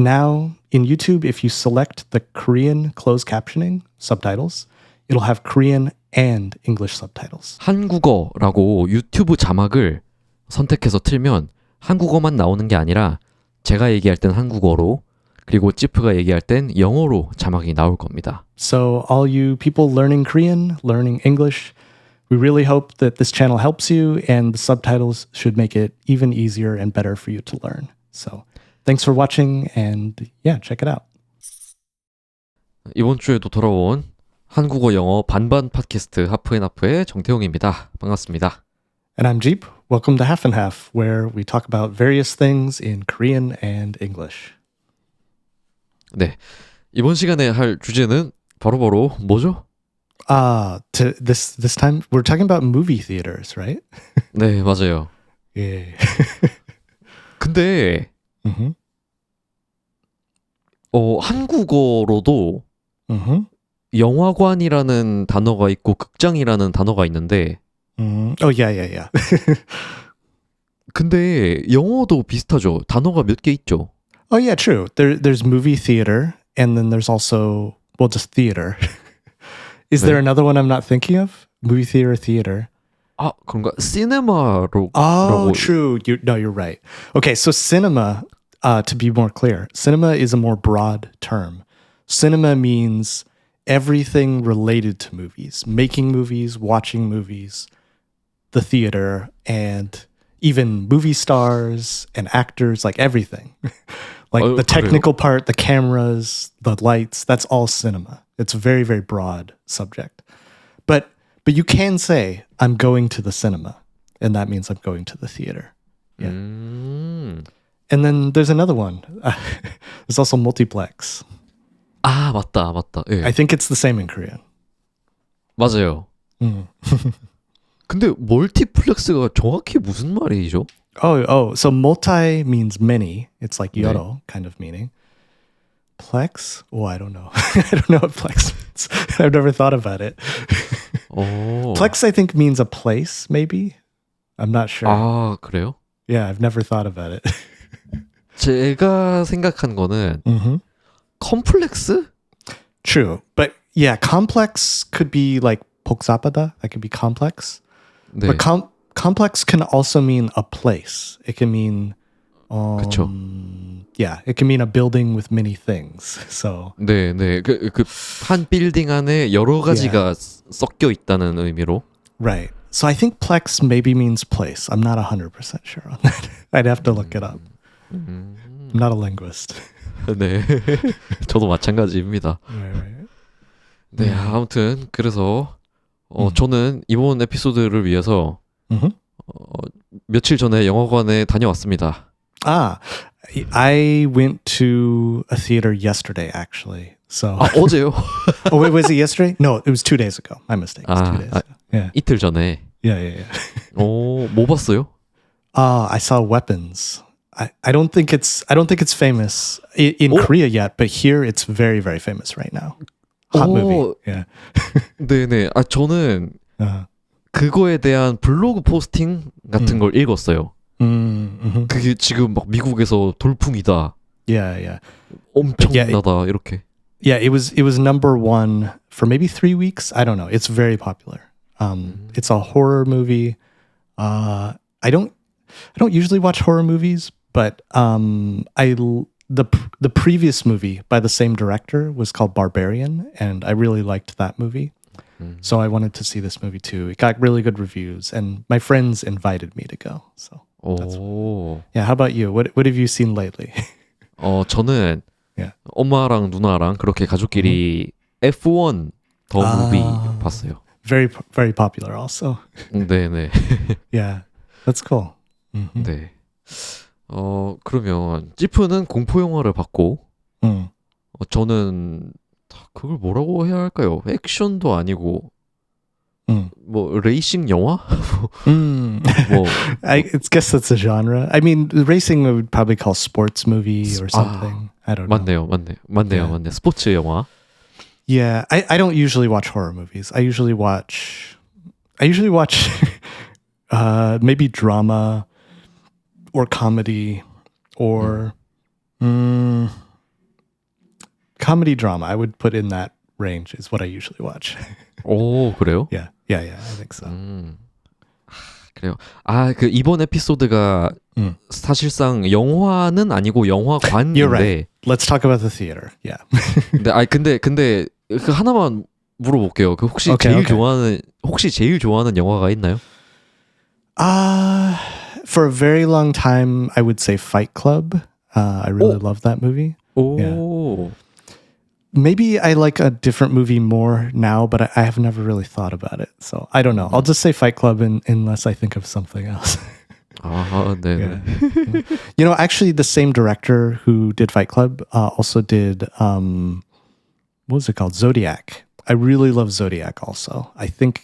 now in YouTube, if you select the Korean closed captioning subtitles, it'll have Korean and English subtitles. 한국어라고 유튜브 자막을 선택해서 틀면 한국어만 나오는 게 아니라 제가 얘기할 땐 한국어로 그리고 찌프가 얘기할 땐 영어로 자막이 나올 겁니다. So all you people learning Korean, learning English, we really hope that this channel helps you and the subtitles should make it even easier and better for you to learn. So thanks for watching and yeah, check it out. 이번 주에도 돌아온 한국어 영어 반반 팟캐스트 하프앤하프의 정태용입니다. 반갑습니다. And I'm Jeep. Welcome to Half and Half, where we talk about various things in Korean and English. 네, 이번 시간에 할 주제는 바로바로 뭐죠? This time we're talking about movie theaters, right? 네, 맞아요. Yeah. 근데 Mm-hmm. 한국어로도 Mm-hmm. 영화관이라는 단어가 있고 극장이라는 단어가 있는데 Mm-hmm. Oh, yeah. 근데 영어도 비슷하죠. 단어가 몇 개 있죠. Oh, yeah, true. There's movie theater, and then there's also, well, just theater. Is there another one I'm not thinking of? Movie theater. 아, 그런가? 시네마로. Oh, true. You're right. Okay, so cinema, to be more clear, cinema is a more broad term. Cinema means everything related to movies, making movies, watching movies, the theater, and even movie stars and actors, like everything. Like the technical part, the cameras, the lights, that's all cinema. It's a very, very broad subject. But you can say, I'm going to the cinema, and that means I'm going to the theater. Yeah. And then there's another one. There's also multiplex. 아, 맞다. 예. I think it's the same in Korean. 맞아요. 근데 멀티플렉스가 정확히 무슨 말이죠? So multi means many. It's like 여러 kind of meaning. Plex? Oh, I don't know. I don't know what plex means. I've never thought about it. Plex, I think, means a place, maybe. I'm not sure. 아, 그래요? Yeah, I've never thought about it. 제가 생각한 거는 컴플렉스? True. But yeah, complex could be like 복잡하다. That could be complex. 네. But complex can also mean a place. It can mean 그쵸. Yeah, it can mean a building with many things. So 네. 한 빌딩 안에 여러 가지가 섞여 있다는 의미로. Right. So I think plex maybe means place. I'm not 100% sure on that. I'd have to look it up. I'm not a linguist. 네. 저도 마찬가지입니다. Right. 네, 아무튼 그래서 저는 이번 에피소드를 위해서 며칠 전에 영화관에 다녀왔습니다. I went to a theater yesterday, actually. So 어제요? Oh, wait, was it yesterday? No, it was 2 days ago. My mistake. It was 2 days ago. Yeah. 이틀 전에. Yeah. 뭐 봤어요? I saw Weapons. I don't think it's famous in Korea yet, but here it's very, very famous right now. Hot movie. Yeah. 네네. 저는 그거에 대한 블로그 포스팅 같은 걸 읽었어요. 그게 지금 막 미국에서 돌풍이다. Yeah. 엄청나다 이렇게. Yeah, it was number 1 for maybe 3 weeks. I don't know. It's very popular. It's a horror movie. I don't usually watch horror movies, but the previous movie by the same director was called Barbarian, and I really liked that movie. So I wanted to see this movie too. It got really good reviews, and my friends invited me to go. So yeah. How about you? What have you seen lately? 저는 엄마랑 누나랑 그렇게 가족끼리 F1 더 무비 봤어요. Very, very popular also. 네네. Yeah, that's cool. 네. 그러면 찌프는 공포 영화를 봤고, 저는 그걸 뭐라고 해야 할까요? 액션도 아니고, 뭐 레이싱 영화? 뭐 I guess that's a genre. I mean, racing we would probably call sports movie or something. I don't know. 맞네요. 스포츠 영화. Yeah, I don't usually watch horror movies. I usually watch maybe drama or comedy or comedy drama. I would put in that range is what I usually watch. 오, 그래요? yeah, I think so. 그래요. 아, 그 이번 에피소드가 사실상 영화는 아니고 You're 영화관인데. right. Let's talk about the theater. Yeah. 근데 그 하나만 물어볼게요. 그 혹시 Okay. 제일 좋아하는 영화가 있나요? For a very long time, I would say Fight Club. I really love that movie. 오. Maybe I like a different movie more now, but I have never really thought about it. So I don't know. I'll just say Fight Club unless I think of something else. 아, 네. Yeah. You know, actually, the same director who did Fight Club also did, what was it called? Zodiac. I really love Zodiac also. I think,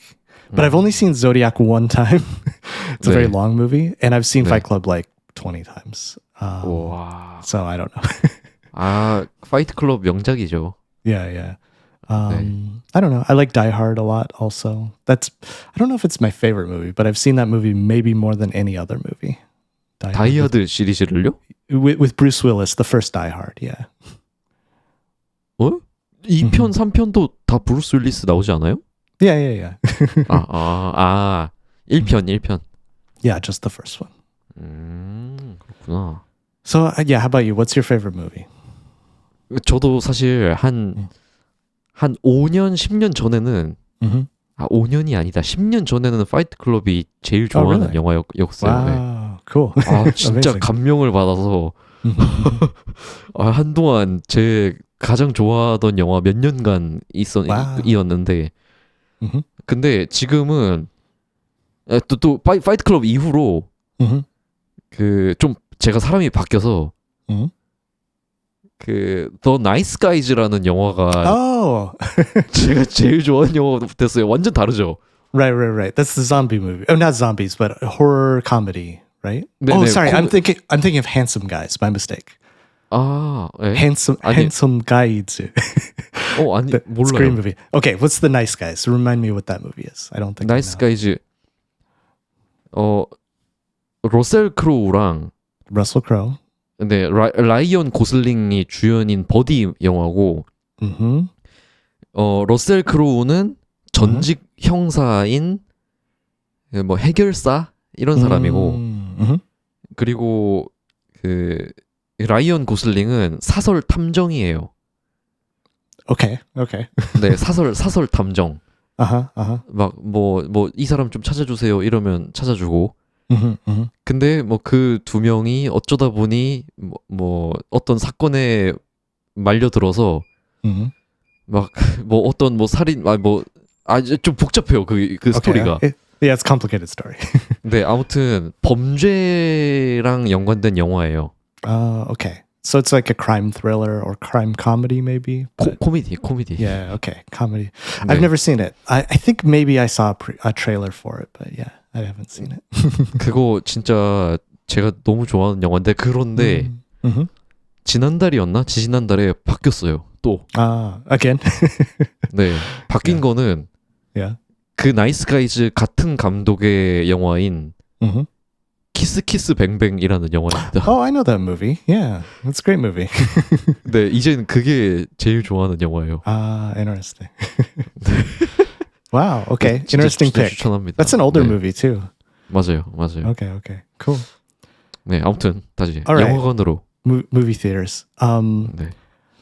but I've only seen Zodiac one time. It's a very 네. long movie. And I've seen 네. Fight Club like 20 times. 와. So I don't know. 아, 파이트 클럽 명작이죠. Yeah. I don't know. I like Die Hard a lot also. I don't know if it's my favorite movie, but I've seen that movie maybe more than any other movie. 다이하드 시리즈를요? With Bruce Willis, the first Die Hard, yeah. 어? 2편, 3편도 다 브루스 윌리스 나오지 않아요? Yeah. 1편. Yeah, just the first one. 그렇구나. So, yeah, how about you? What's your favorite movie? 저도 사실 한 5년, 10년 전에는 5년이 아니다. 10년 전에는 파이트 클럽이 제일 좋아하는 really? 영화였어요. 네. Wow, cool. 아, 진짜 Amazing. 감명을 받아서 한동안 제 가장 좋아하던 영화 몇 년간 와우. 이었는데 Mhm. 근데 지금은 또 파이트 클럽 이후로 그 좀 제가 사람이 바뀌어서 그 The Nice Guys라는 영화가 Oh, 제가 제일 좋아하는 영화가 됐어요. 완전 다르죠. right. That's the zombie movie. Oh, not zombies, but horror comedy, right? 네, Oh, 네, sorry. I'm thinking of Handsome Guys. My mistake. 아, 예? 아니. Handsome Guys. 아니 The Scream 몰라요. movie. Okay, what's the Nice Guys? Remind me what that movie is. I don't think. I 나이스 know. 가이즈 러셀 크로우랑 Russell Crowe. 네, 라이언 고슬링이 주연인 버디 영화고 Mm-hmm. 러셀 크로우는 전직 형사인 뭐 해결사 이런 사람이고 Mm-hmm. 그리고 그 라이언 고슬링은 사설 탐정이에요. Okay. 네, 사설 탐정. Uh-huh. 막 뭐 이 사람 좀 찾아주세요 이러면 찾아주고. Mm-hmm. 근데 뭐 그 두 명이 어쩌다 보니 뭐 어떤 사건에 말려들어서 Mm-hmm. 막 뭐 어떤 뭐 살인 좀 복잡해요 그 스토리가. Yeah, it's a complicated story. 네, 아무튼 범죄랑 연관된 영화예요. Okay. So it's like a crime thriller or crime comedy, maybe. 코미디. Yeah. Okay. Comedy. 네. I've never seen it. I think maybe I saw a trailer for it, but yeah, I haven't seen it. 그거 진짜 제가 너무 좋아하는 영화인데 그런데 Mm-hmm. 지난달이었나? 지지난달에 바뀌었어요. 또. Again. 네. 바뀐 Yeah. 거는 Yeah. 그 나이스 가이즈 같은 감독의 영화인 Mm-hmm. 키스 뱅뱅이라는 영화입니다. Oh, I know that movie. Yeah, it's a great movie. 네, 이제는 그게 제일 좋아하는 영화예요. Interesting. Wow. Okay. 진짜, Interesting 진짜 pick. 추천합니다. That's an older 네, movie too. 맞아요. Okay. Cool. 네, 아무튼 다시 Alright. 영화관으로. Movie theaters. 네.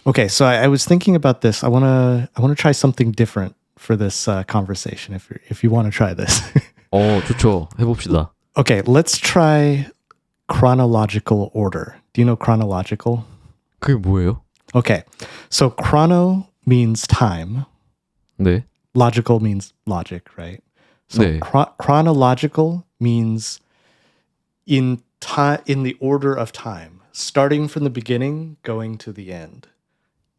Okay, so I was thinking about this. I wanna try something different for this conversation. If you want to try this. 좋죠. 해봅시다. Okay, let's try chronological order. Do you know chronological? 그게 뭐예요? Okay, so chrono means time. 네. Logical means logic, right? So 네. chronological means in the order of time, starting from the beginning, going to the end.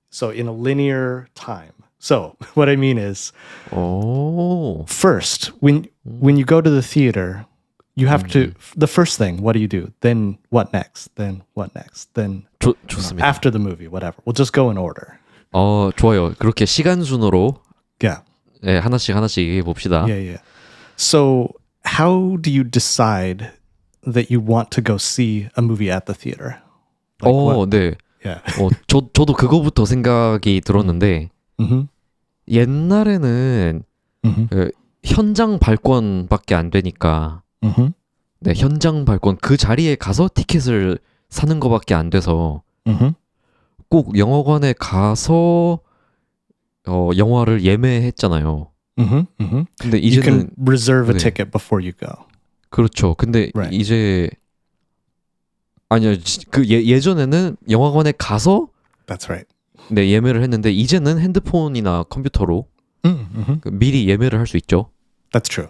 So in a linear time. So what I mean is, first, when you go to the theater, you have to, the first thing, what do? Then what next? Then what next? Then 좋습니다. after the movie, whatever. We'll just go in order. 좋아요. 그렇게 시간 순으로 Yeah. 네, 하나씩 얘기해 봅시다. Yeah. So how do you decide that you want to go see a movie at the theater? Like what? 네. Yeah. 저도 그거부터 생각이 들었는데 Mm-hmm. 옛날에는 Mm-hmm. 그 현장 발권밖에 안 되니까 Mm-hmm. 네, 현장 발권 그 자리에 가서 티켓을 사는 거밖에 안 돼서 Mm-hmm. 꼭 영화관에 가서 영화를 예매했잖아요. Mm-hmm. Mm-hmm. 근데 You can 이제는 reserve a 네. ticket before you go. 그렇죠. 근데 Right. 이제 아니요. 예전에는 영화관에 가서 That's right. 네, 예매를 했는데 이제는 핸드폰이나 컴퓨터로 Mm-hmm. 미리 예매를 할 수 있죠. That's true.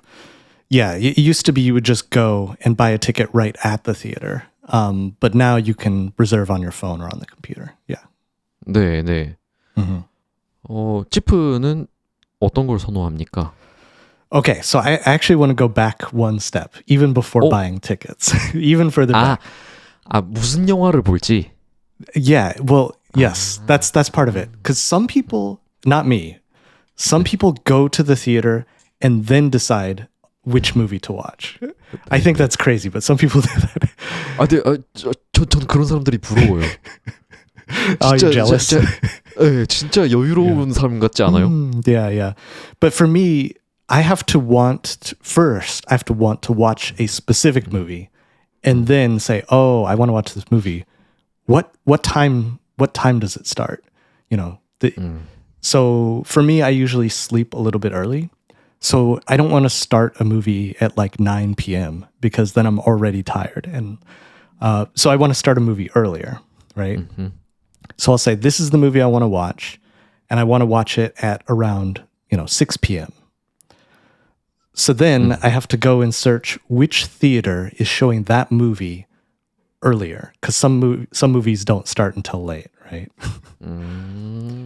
Yeah, it used to be you would just go and buy a ticket right at the theater. But now you can reserve on your phone or on the computer. Yeah. 네, 네. Mm-hmm. 치프는 어떤 걸 선호합니까? Okay, so I actually want to go back one step, even before buying tickets, even further back. 무슨 영화를 볼지. Yeah, well, yes, that's part of it. Because some people, not me, some people go to the theater and then decide which movie to watch. I think that's crazy, but some people do that. 전 그런 사람들이 부러워요. You're jealous? 진짜 여유로운 삶 같지 않아요? Yeah. But for me, I have to first, I have to want to watch a specific movie and then say, oh, I want to watch this movie. What time does it start? So for me, I usually sleep a little bit early. So I don't want to start a movie at like 9 p.m. because then I'm already tired. And so I want to start a movie earlier, right? Mm-hmm. So I'll say, this is the movie I want to watch. And I want to watch it at around, 6 p.m. So then I have to go and search which theater is showing that movie earlier. Because some movies don't start until late, right?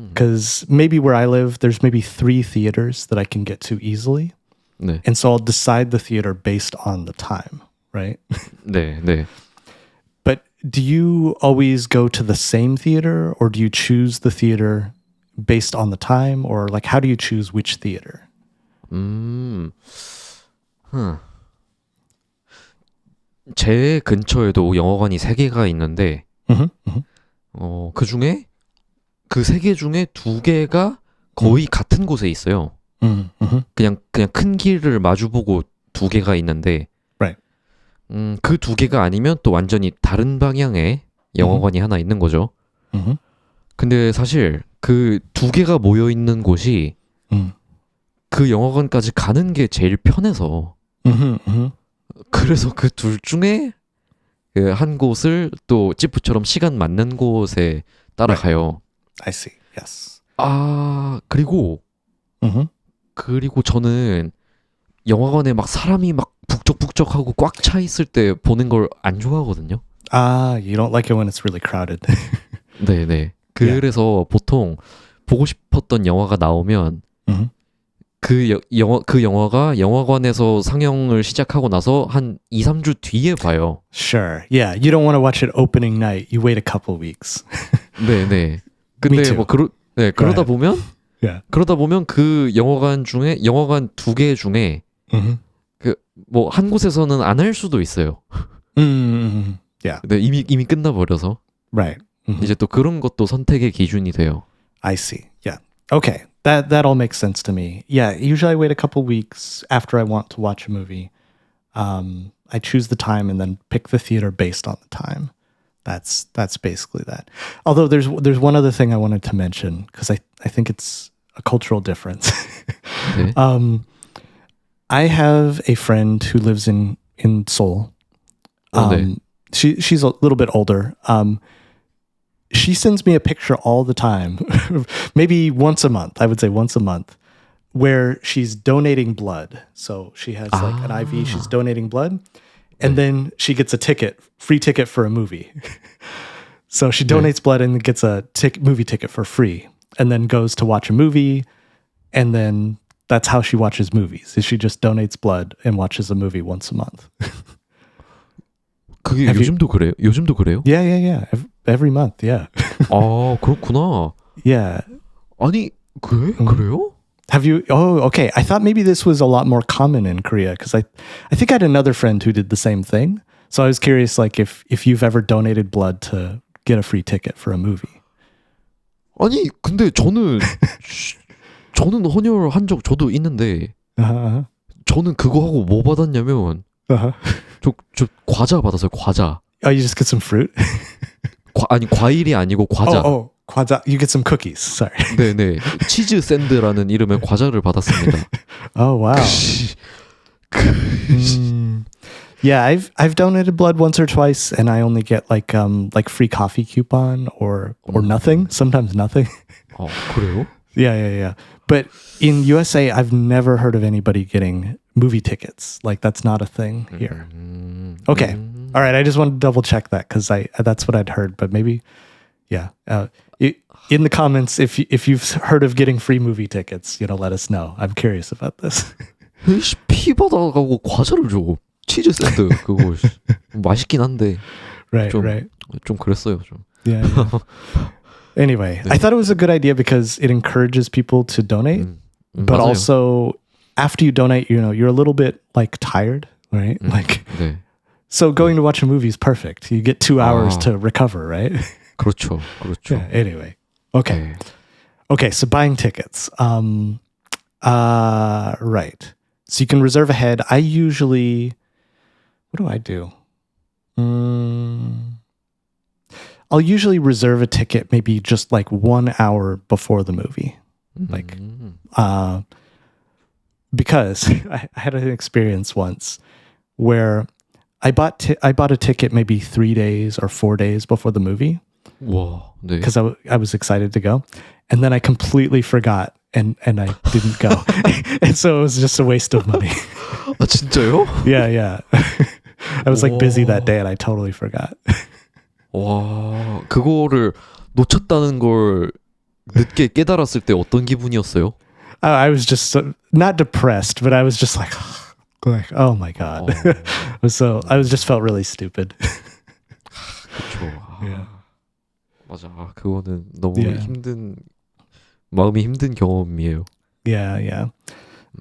Because maybe where I live, there's maybe 3 theaters that I can get to easily. 네. And so I'll decide the theater based on the time, right? 네. But do you always go to the same theater or do you choose the theater based on the time? Or like, how do you choose which theater? 제 근처에도 영화관이 3개가 있는데 그 중에 그 3개 중에 2개가 거의 같은 곳에 있어요. 그냥 큰 길을 마주보고 2개가 있는데 Right. 그 2개가 아니면 또 완전히 다른 방향에 영화관이 하나 있는 거죠. 근데 사실 그 2개가 모여 있는 곳이 그 영화관까지 가는 게 제일 편해서 그래서 그 둘 중에 그 한 곳을 또 찌푸처럼 시간 맞는 곳에 따라가요. I see. Yes. 그리고 저는 영화관에 막 사람이 막 북적북적하고 꽉 차 있을 때 보는 걸 안 좋아하거든요. You don't like it when it's really crowded. 네네. 그래서 보통 보고 싶었던 영화가 나오면 그 영화가 영화관에서 상영을 시작하고 나서 한 2, 3주 뒤에 봐요. Sure. Yeah. You don't want to watch it opening night. You wait a couple weeks. 네네. 근데 뭐 그러다 보면 Yeah. 그러다 보면 그 영화관 2개 중에 그 뭐 한 곳에서는 안 할 수도 있어요. Yeah. 근데 이미 끝나 버려서. Right. 이제 또 그런 것도 선택의 기준이 돼요. I see. Yeah. Okay. That all makes sense to me. Yeah. Usually I wait a couple weeks after I want to watch a movie. I choose the time and then pick the theater based on the time. That's basically that. Although there's one other thing I wanted to mention because I think it's a cultural difference. 네. I have a friend who lives in Seoul. 네. She's a little bit older. She sends me a picture all the time, maybe once a month. I would say once a month, where she's donating blood. So she has like an IV. She's donating blood, and then she gets a free ticket for a movie. So she donates blood and gets a movie ticket for free, and then goes to watch a movie, and then that's how she watches movies. Is she just donates blood and watches a movie once a month. 그게 요즘도 그래요? 요즘도 그래요? Yeah. Every month, yeah. 그렇구나. Yeah. 아니, 그래요? Have you? Oh, okay. I thought maybe this was a lot more common in Korea because I think I had another friend who did the same thing. So I was curious, like if you've ever donated blood to get a free ticket for a movie. 아니 근데 저는 헌혈한 적 저도 있는데 Uh-huh. 저는 그거 하고 뭐 받았냐면 Uh-huh. 저 과자 받았어요. 과자. Oh, you just get some fruit? 아니 과일이 아니고 과자. 과자. You get some cookies. Sorry. 네네. 치즈 샌드라는 이름의 과자를 받았습니다. Oh, wow. Yeah, I've donated blood once or twice, and I only get like free coffee coupon or nothing. Sometimes nothing. 그래요? Yeah. But in USA, I've never heard of anybody getting movie tickets. Like that's not a thing here. Okay. All right. I just wanted to double check that because that's what I'd heard. But maybe, yeah. In the comments, if you've heard of getting free movie tickets, let us know. I'm curious about this. 피 받아가고 과자를 줘. 치즈 샌드 그거 맛있긴 한데 Right. 좀 그랬어요 좀. Yeah. Anyway, I thought it was a good idea because it encourages people to donate, but 맞아요. also after you donate, you're a little bit like tired, right? 네. So going to watch a movie is perfect. You get 2 hours to recover, right? 그렇죠. Yeah, anyway, okay. 네. Okay, so buying tickets. Right. So you can reserve ahead. I usually, what do I do? I'll usually reserve a ticket maybe just like 1 hour before the movie. Because I had an experience once where I bought a ticket maybe 3 days or 4 days before the movie. 와, 네. Because I was excited to go, and then I completely forgot and I didn't go, and so it was just a waste of money. 아 진짜요? Yeah. I was like busy that day and I totally forgot. 와, 그거를 놓쳤다는 걸 늦게 깨달았을 때 어떤 기분이었어요? I was just not depressed, but I was just like oh my god. So I just felt really stupid. 그렇죠. Yeah. 맞아. 그거는 너무 Yeah. 마음이 힘든 경험이에요. Yeah.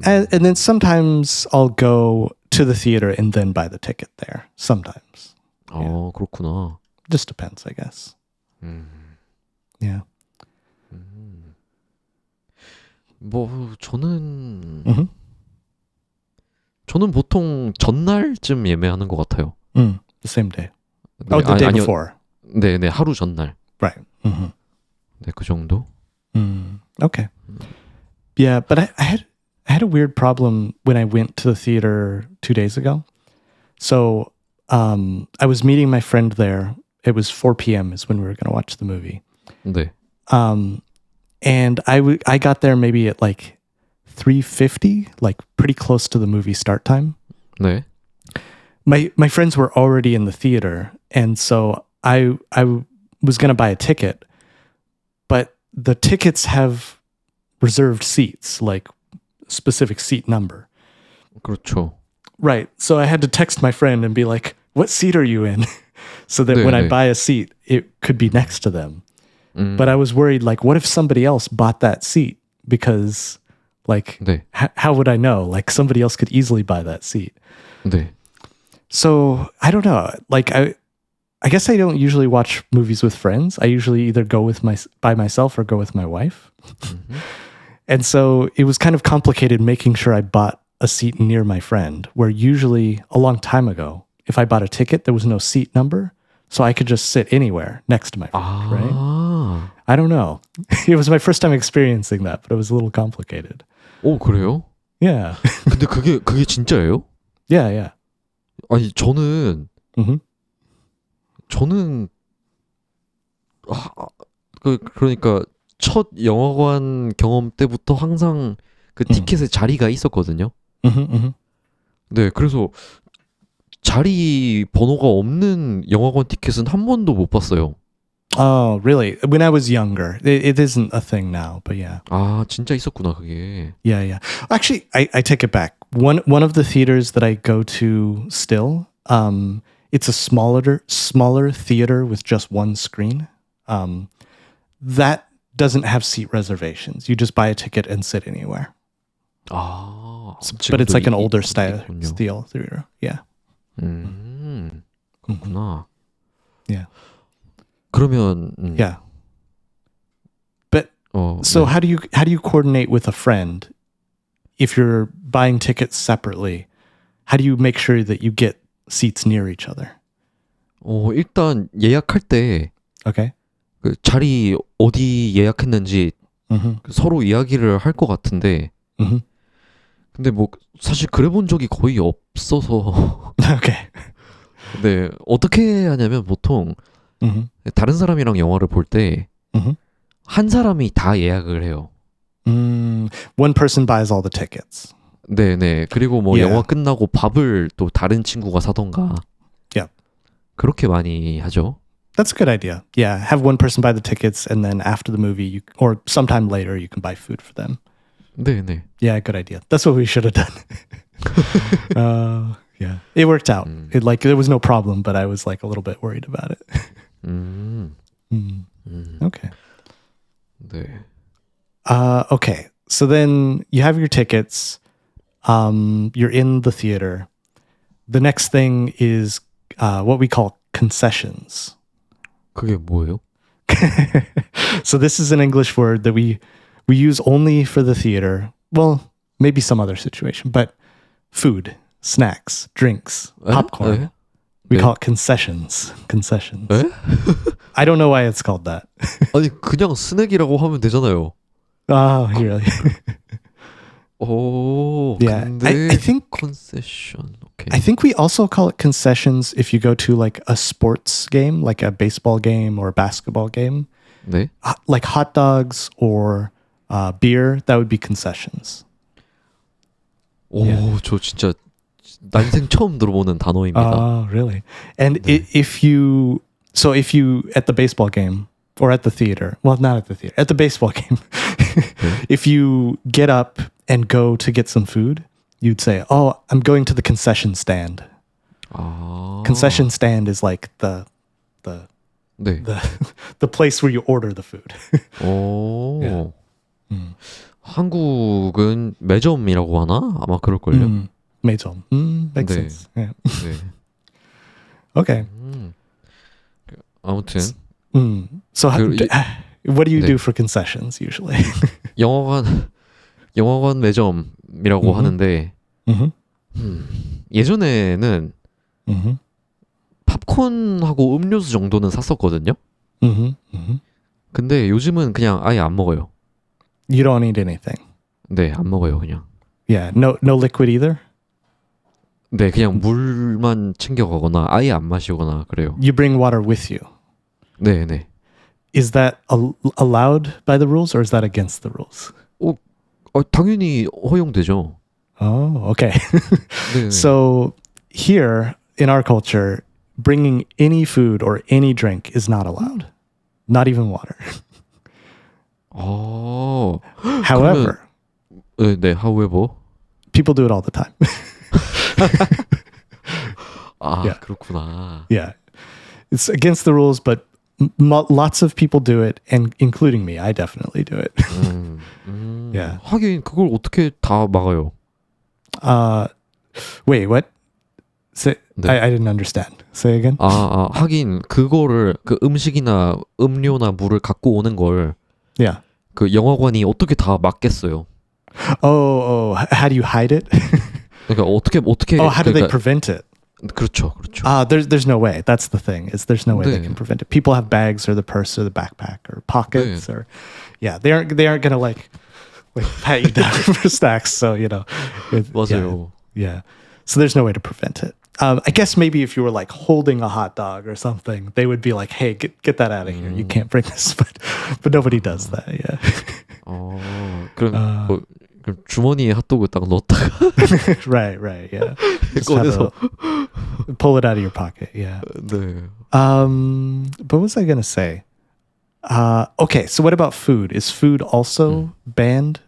And then sometimes I'll go to the theater and then buy the ticket there. Sometimes. 그렇구나. Just depends, I guess. Yeah. 뭐 저는 보통 전날쯤 예매하는 것 같아요. The same day. 네, Oh, the day 아니요. before. 네, 하루 전날. Right. Mm-hmm. 네, 그 정도. Okay. Yeah, but I had a weird problem when I went to the theater 2 days ago. So I was meeting my friend there. It was 4 p.m. is when we were going to watch the movie. 네. And I got there maybe at like 3:50, like pretty close to the movie start time. 네. My friends were already in the theater, and so I was going to buy a ticket, but the tickets have reserved seats, like specific seat number. 그렇죠. Right. So I had to text my friend and be like, "What seat are you in?" so that when I buy a seat, it could be next to them. But I was worried, like, what if somebody else bought that seat? Because, like, 네. how would I know? Like, somebody else could easily buy that seat. 네. So I don't know. Like, I guess I don't usually watch movies with friends. I usually either go by myself or go with my wife. And so it was kind of complicated making sure I bought a seat near my friend, where usually a long time ago, if I bought a ticket, there was no seat number. So I could just sit anywhere next to my friend, right? I don't know. It was my first time experiencing that, but it was a little complicated. 오, 그래요? Yeah. 근데 그게 진짜예요? Yeah. 아니, 저는 그러니까 첫 영화관 경험 때부터 항상 그 티켓에 자리가 있었거든요. 네, 그래서 자리 번호가 없는 영화관 티켓은 한 번도 못 봤어요. Oh, really? When I was younger. It isn't a thing now, but yeah. 아, 진짜 있었구나, 그게. Yeah. Actually, I take it back. One of the theaters that I go to still, it's a smaller theater with just one screen. That doesn't have seat reservations. You just buy a ticket and sit anywhere. 아, But it's like an older style theater. Yeah. 그렇구나. Yeah. 그러면 Yeah. But so 네. how do you coordinate with a friend if you're buying tickets separately? How do you make sure that you get seats near each other? 일단 예약할 때 Okay. 그 자리 어디 예약했는지 Mm-hmm. 서로 이야기를 할 것 같은데 Mm-hmm. 근데 뭐 사실 그래 본 적이 거의 없어서 Okay. 네, 어떻게 하냐면 보통 Mm-hmm. 다른 사람이랑 영화를 볼 때 Mm-hmm. 한 사람이 다 예약을 해요. One person buys all the tickets. 네네. 그리고 뭐 Yeah. 영화 끝나고 밥을 또 다른 친구가 사던가. Yep. 그렇게 많이 하죠. That's a good idea. Yeah, have one person buy the tickets, and then after the movie, or sometime later, you can buy food for them. 네네. Yeah, good idea. That's what we should have done. Yeah, it worked out. It there was no problem, but I was like a little bit worried about it. Okay. 네. Okay. So then you have your tickets. You're in the theater. The next thing is what we call concessions. 그게 뭐예요? So this is an English word that we use only for the theater. Well, maybe some other situation, but food, snacks, drinks, popcorn. 에? We 네. call it concessions. Concessions. 에? I don't know why it's called that. 아니 그냥 스낵이라고 하면 되잖아요. Oh, really? 오, Yeah. 근데 I think concession. 오케이. I think we also call it concessions if you go to like a sports game, like a baseball game or a basketball game. 네. Like hot dogs or beer, that would be concessions. 오, 저 진짜 난생 처음 들어보는 단어입니다. Oh, really? And if you at the baseball game or at the theater, well, not at the theater, at the baseball game, if you get up and go to get some food, you'd say, "Oh, I'm going to the concession stand." 아. Concession stand is like the 네. the place where you order the food. 오. Yeah. 한국은 매점이라고 하나? 아마 그럴걸요. 매점. Makes 네. sense. Yeah. 네. Okay. 아무튼 So what do you 네. do for concessions usually? 영화관 매점이라고 하는데 예전에는 팝콘하고 음료수 정도는 샀었거든요. 근데 요즘은 그냥 아예 안 먹어요. You don't eat anything. 네, 안 먹어요, 그냥. Yeah, no liquid either. 네, 그냥 물만 챙겨가거나 아예 안 마시거나 그래요. You bring water with you. 네, 네. Is that allowed by the rules or is that against the rules? 당연히 허용되죠. Oh, okay. 네, 네. So here in our culture, bringing any food or any drink is not allowed. Not even water. However, 네, however. people do it all the time. 아, Yeah. 그렇구나. Yeah. It's against the rules, but lots of people do it, and including me. I definitely do it. Yeah. 하긴 그걸 어떻게 다 막아요? Wait, what? Say, 네. I didn't understand. Say again. 하긴 그거를 그 음식이나 음료나 물을 갖고 오는 걸 Yeah. 그 영화관이 어떻게 다 막겠어요? Oh, how do you hide it? 그러니까 어떻게 Oh, how do they 그러니까, prevent it? 그렇죠. There's no way. That's the thing. There's no way they 네. can prevent it. People have bags or the purse or the backpack or pockets 네. or they aren't gonna like pat you down for stacks. So 맞아요. Yeah. So there's no way to prevent it. I guess maybe if you were like holding a hot dog or something, they would be like, "Hey, get that out of here. You can't bring this." But nobody does that. Yeah. 그럼 주머니에 핫도그 딱 넣었다가 Right. Yeah. Just have 꺼내서 pull it out of your pocket. Yeah. 네. But what was I gonna say? Okay, so what about food? Is food also banned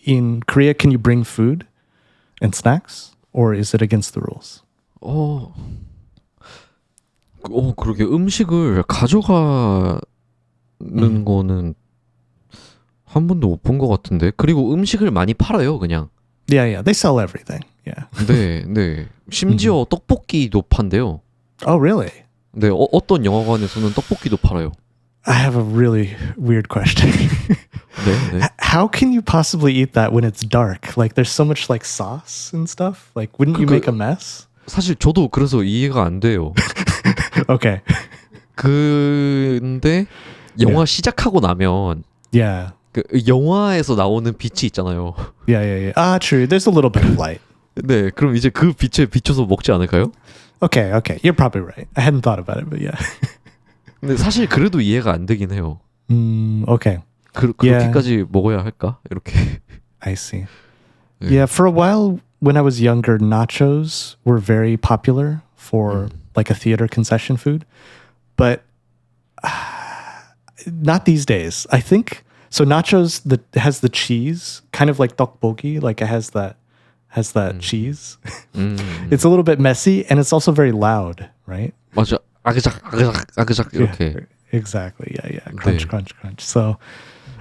in Korea? Can you bring food and snacks, or is it against the rules? 그러게 음식을 가져가는 거는 한 번도 못 본 것 같은데. 그리고 음식을 많이 팔아요, 그냥. Yeah, they sell everything. Yeah. 네. 심지어 떡볶이도 판대요. Oh, really? 네, 어떤 영화관에서는 떡볶이도 팔아요. I have a really weird question. 네, 네. How can you possibly eat that when it's dark? Like there's so much like sauce and stuff. Like wouldn't you make a mess? 사실 저도 그래서 이해가 안 돼요. Okay. 근데 영화 시작하고 나면 Yeah. 그 영화에서 나오는 빛이 있잖아요. Yeah. Ah, true. There's a little bit of light. 네, 그럼 이제 그 빛에 비춰서 먹지 않을까요? Okay. You're probably right. I hadn't thought about it, but yeah. 근데 사실 그래도 이해가 안 되긴 해요. Okay. 그렇게까지 먹어야 할까? 이렇게. I see. 네. Yeah, for a while when I was younger, nachos were very popular for like a theater concession food, but not these days. I think so. Nachos that has the cheese, kind of like tteokbokki, like it has that cheese. It's a little bit messy and it's also very loud, right? 맞아. 아그작 이렇게. Yeah, exactly. Yeah. Crunch, crunch. So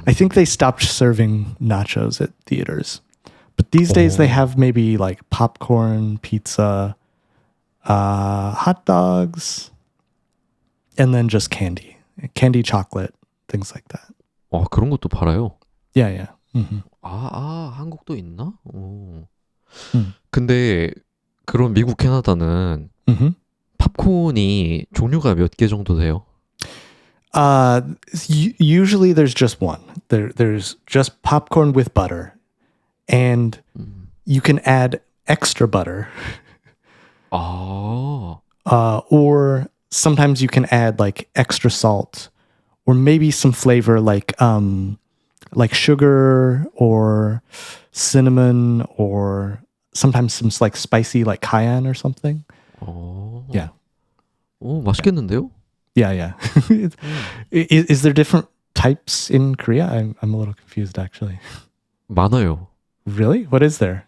I think they stopped serving nachos at theaters. But these days they have maybe like popcorn, pizza, hot dogs, and then just candy chocolate, things like that. 그런 것도 팔아요. Yeah. Mm-hmm. 한국도 있나? 근데 그런 미국 캐나다는 팝콘이 종류가 몇 개 정도 돼요? Usually there's just one. There's just popcorn with butter. And you can add extra butter. Or sometimes you can add like extra salt or maybe some flavor like sugar or cinnamon or sometimes some like spicy like cayenne or something. Yeah. 맛있겠는데요? Yeah. Is there different types in Korea? I'm a little confused actually. 많아요. Really? What is there?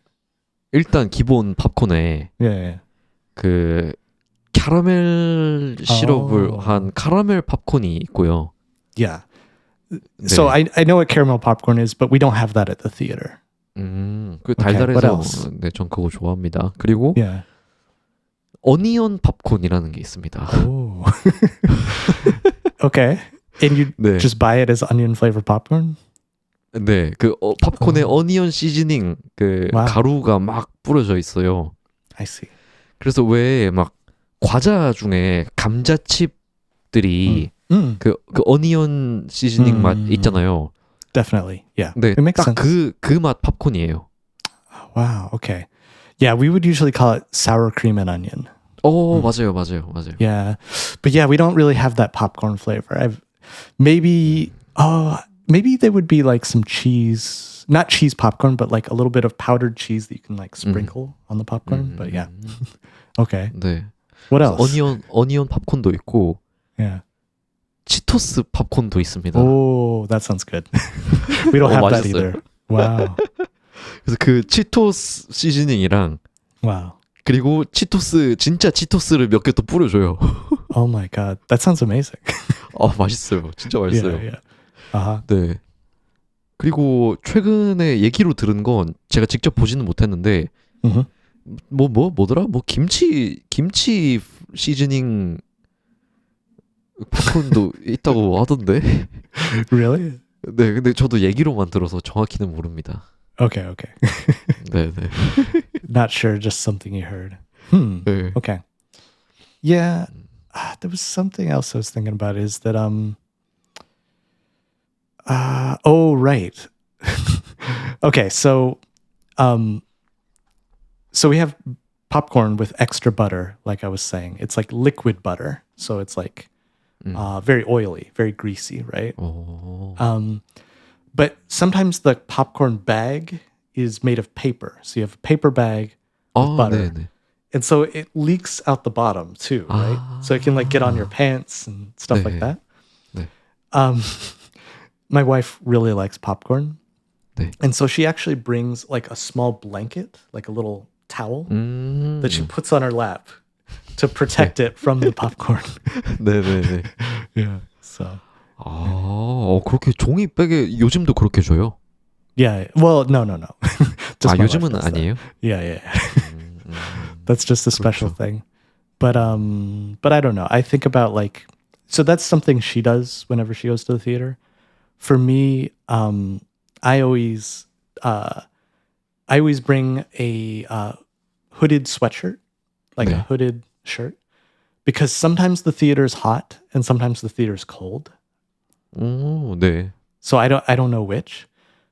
일단 기본 팝콘에 Yeah. 그 캐러멜 시럽을 한 카라멜 팝콘이 있고요. Yeah. So I know what caramel popcorn is, but we don't have that at the theater. 그 달달해서 네, 전 그거 좋아합니다. 그리고 어니언 팝콘이라는 게 있습니다. Okay. And you just buy it as onion flavored popcorn? 네, 그 팝콘에 어니언 시즈닝 그 가루가 막 뿌려져 있어요. I see. 그래서 왜 막 과자 중에 감자칩들이 그 어니언 시즈닝 맛 있잖아요. Definitely. Yeah. 네, it makes 딱 sense. 그 맛 팝콘이에요. Wow. Okay. Yeah, we would usually call it sour cream and onion. 맞아요. Yeah, but yeah, we don't really have that popcorn flavor. Maybe there would be like some cheese, not cheese popcorn, but like a little bit of powdered cheese that you can like sprinkle on the popcorn. But yeah, okay. 네. What else? 어니언 팝콘도 있고, yeah. 치토스 팝콘도 있습니다. Oh, that sounds good. We don't have that either. Wow. 그래서 그 치토스 시즈닝이랑, wow. 그리고 진짜 치토스를 몇 개 또 뿌려줘요. Oh my god, that sounds amazing. 맛있어요. 진짜 맛있어요. Yeah. Uh-huh. 네. 그리고 최근에 얘기로 들은 건 제가 직접 보지는 못했는데, 뭐더라? 김치 시즈닝 팝콘도 있다고 하던데. Really? 네, 근데 저도 얘기로만 들어서 정확히는 모릅니다. Okay. 네. Not sure, just something you heard. 네. Okay. Yeah, there was something else I was thinking about is that right. Okay, so we have popcorn with extra butter, like I was saying. It's like liquid butter, so it's like very oily, very greasy, right? But sometimes the popcorn bag is made of paper. So you have a paper bag with butter. 네네. And so it leaks out the bottom too, right? So it can like get on your pants and stuff like that. 네. My wife really likes popcorn. 네. And so she actually brings like a small blanket, like a little towel that she puts on her lap to protect it from the popcorn. 네네네. Yeah. So. 그렇게 종이백에 요즘도 그렇게 줘요? Yeah. Well, no. Just my 요즘은 wife does that. 아니에요? Yeah. That's just a special thing. but I don't know. I think about like, so that's something she does whenever she goes to the theater. For me, I always bring a hooded sweatshirt, like a hooded shirt, because sometimes the theater is hot and sometimes the theater is cold. 오, 네. So I don't know which.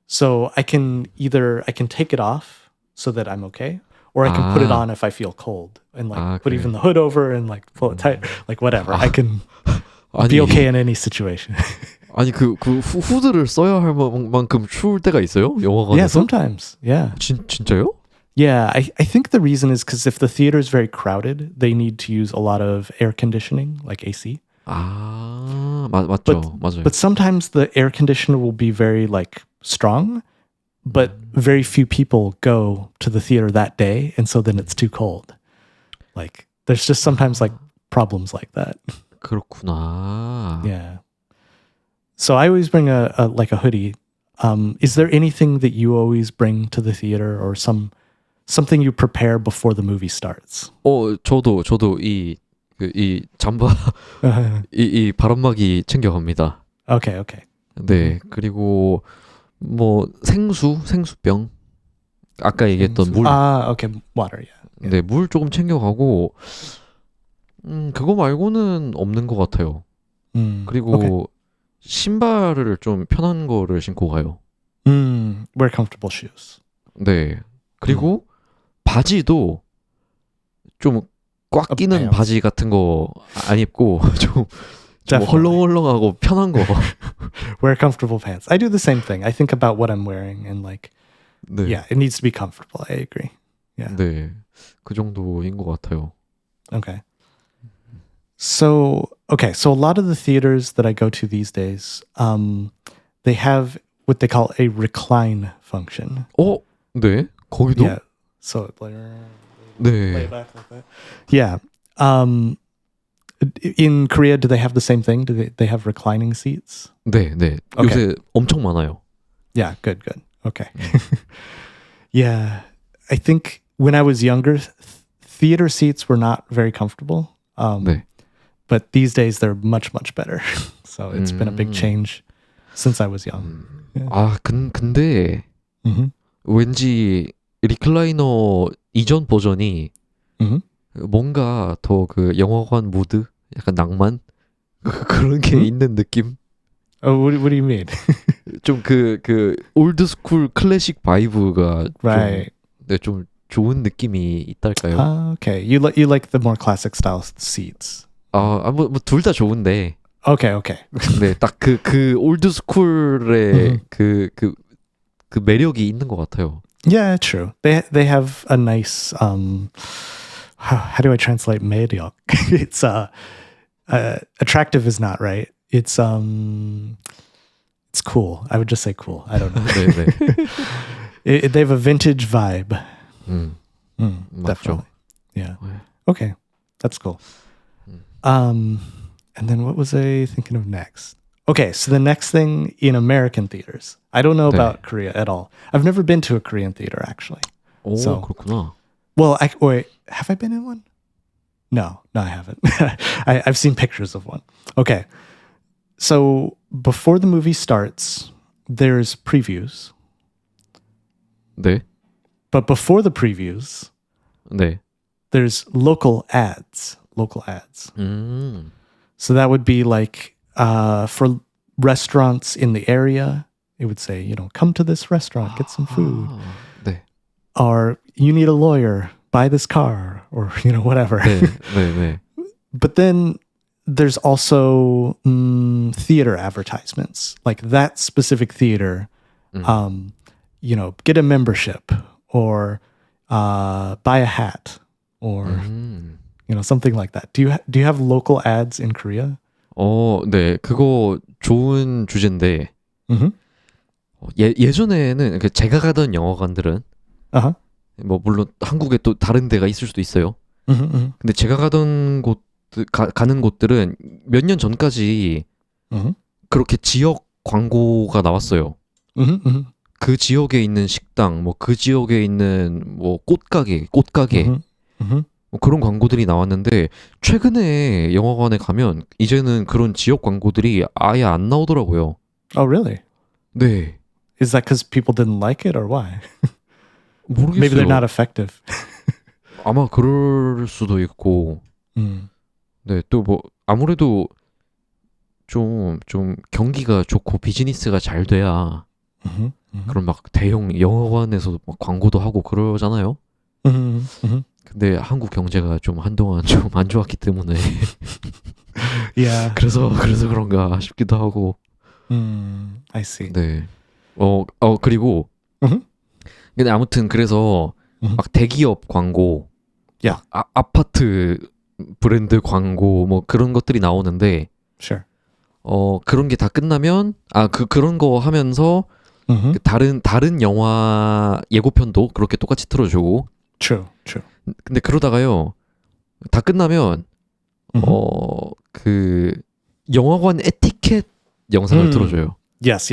So I can take it off so that I'm okay, or I can put it on if I feel cold and like put 그래요. even the hood over and like pull it tight, like whatever. I can 아니, be okay in any situation. 아니 후드를 써야 할 만큼 추울 때가 있어요? 영화관에서? Yeah, sometimes. Yeah. 진짜요? Yeah, I think the reason is because if the theater is very crowded, they need to use a lot of air conditioning, like AC. 맞죠. 맞아요. But sometimes the air conditioner will be very like strong, but very few people go to the theater that day, and so then it's too cold. Like there's just sometimes like problems like that. 그렇구나. Yeah. So I always bring a hoodie. Is there anything that you always bring to the theater, or something you prepare before the movie starts? 저도 이 잠바 이 바람막이 챙겨갑니다. Okay. 네, 그리고 뭐 생수병 아까 얘기했던 물. Okay, water. Yeah. 네, 물 조금 챙겨가고 그거 말고는 없는 것 같아요. 그리고 okay. 신발을 좀 편한 거를 신고 가요. Wear comfortable shoes. 네, 그리고 바지도 좀 꽉 끼는 바지 같은 거 안 입고 좀 헐렁헐렁하고 편한 거. Wear comfortable pants. I do the same thing. I think about what I'm wearing and like, 네. yeah, it needs to be comfortable. I agree. Yeah. 네, 그 정도인 것 같아요. Okay. So a lot of the theaters that I go to these days, they have what they call a recline function. 네, 거기도. Yeah. So like, 네. lay back like that. Yeah. In Korea, do they have the same thing? Do they have reclining seats? 네. Okay. 요새 엄청 많아요. Yeah, good. Okay. Yeah. I think when I was younger, theater seats were not very comfortable. 네. But these days they're much better. So it's been a big change since I was young. Yeah. 근데 왠지 리클라이너 이전 버전이 뭔가 더 그 영화관 모드, 약간 낭만 그런 게 있는 느낌. What do you mean? 좀 그 올드 스쿨 클래식 바이브가 right. 좀 좋은 느낌이 있달까요? Okay. You like the more classic style seats. 뭐 둘 다 좋은데. Okay. 네, 딱 그 올드 스쿨의 그 매력이 있는 것 같아요. Yeah, true. They have a nice how do I translate 매력? It's attractive is not right. It's cool. I would just say cool. I don't know. 네. They have a vintage vibe. 맞죠. Definitely. Yeah. Okay. That's cool. And then what was I thinking of next? Okay, so the next thing in American theaters. I don't know about Korea at all. I've never been to a Korean theater actually. So, 그렇구나. Well, wait, have I been in one? No, I haven't. I've seen pictures of one. Okay. So before the movie starts, there's previews. 네. But before the previews, 네. there's local ads. So that would be like for restaurants in the area, it would say, come to this restaurant, get some food. 네. Or you need a lawyer, buy this car, or whatever. 네. But then there's also theater advertisements, like that specific theater. Get a membership, or buy a hat, or something like that. Do you have local ads in Korea? 네, 그거 좋은 주제인데. 예전에는 제가 가던 영화관들은 뭐 물론 한국에 또 다른 데가 있을 수도 있어요. 근데 제가 가던 가는 곳들은 몇 년 전까지 그렇게 지역 광고가 나왔어요. 그 지역에 있는 식당, 뭐 그 지역에 있는 뭐 꽃가게, 그런 광고들이 나왔는데 최근에 영화관에 가면 이제는 그런 지역 광고들이 아예 안 나오더라고요. Oh, really? 네. Is that because people didn't like it or why? 모르겠어요. Maybe they're not effective. 아마 그럴 수도 있고. 네, 또 뭐 아무래도 좀 경기가 좋고 비즈니스가 잘 돼야 그런 막 대형 영화관에서도 막 광고도 하고 그러잖아요. 근데 한국 경제가 좀 한동안 좀 안 좋았기 때문에 Yeah. 그래서 그런가 싶기도 하고. I see. 네. 그리고 근데 아무튼 그래서 막 대기업 광고, Yeah. 아파트 브랜드 광고 뭐 그런 것들이 나오는데 Sure. 그런 게 다 끝나면 그런 거 하면서 그 다른 영화 예고편도 그렇게 똑같이 틀어주고. True. True. 근데 그러다가요 다 끝나면 그 영화관 에티켓 영상을 틀어줘요. Yes.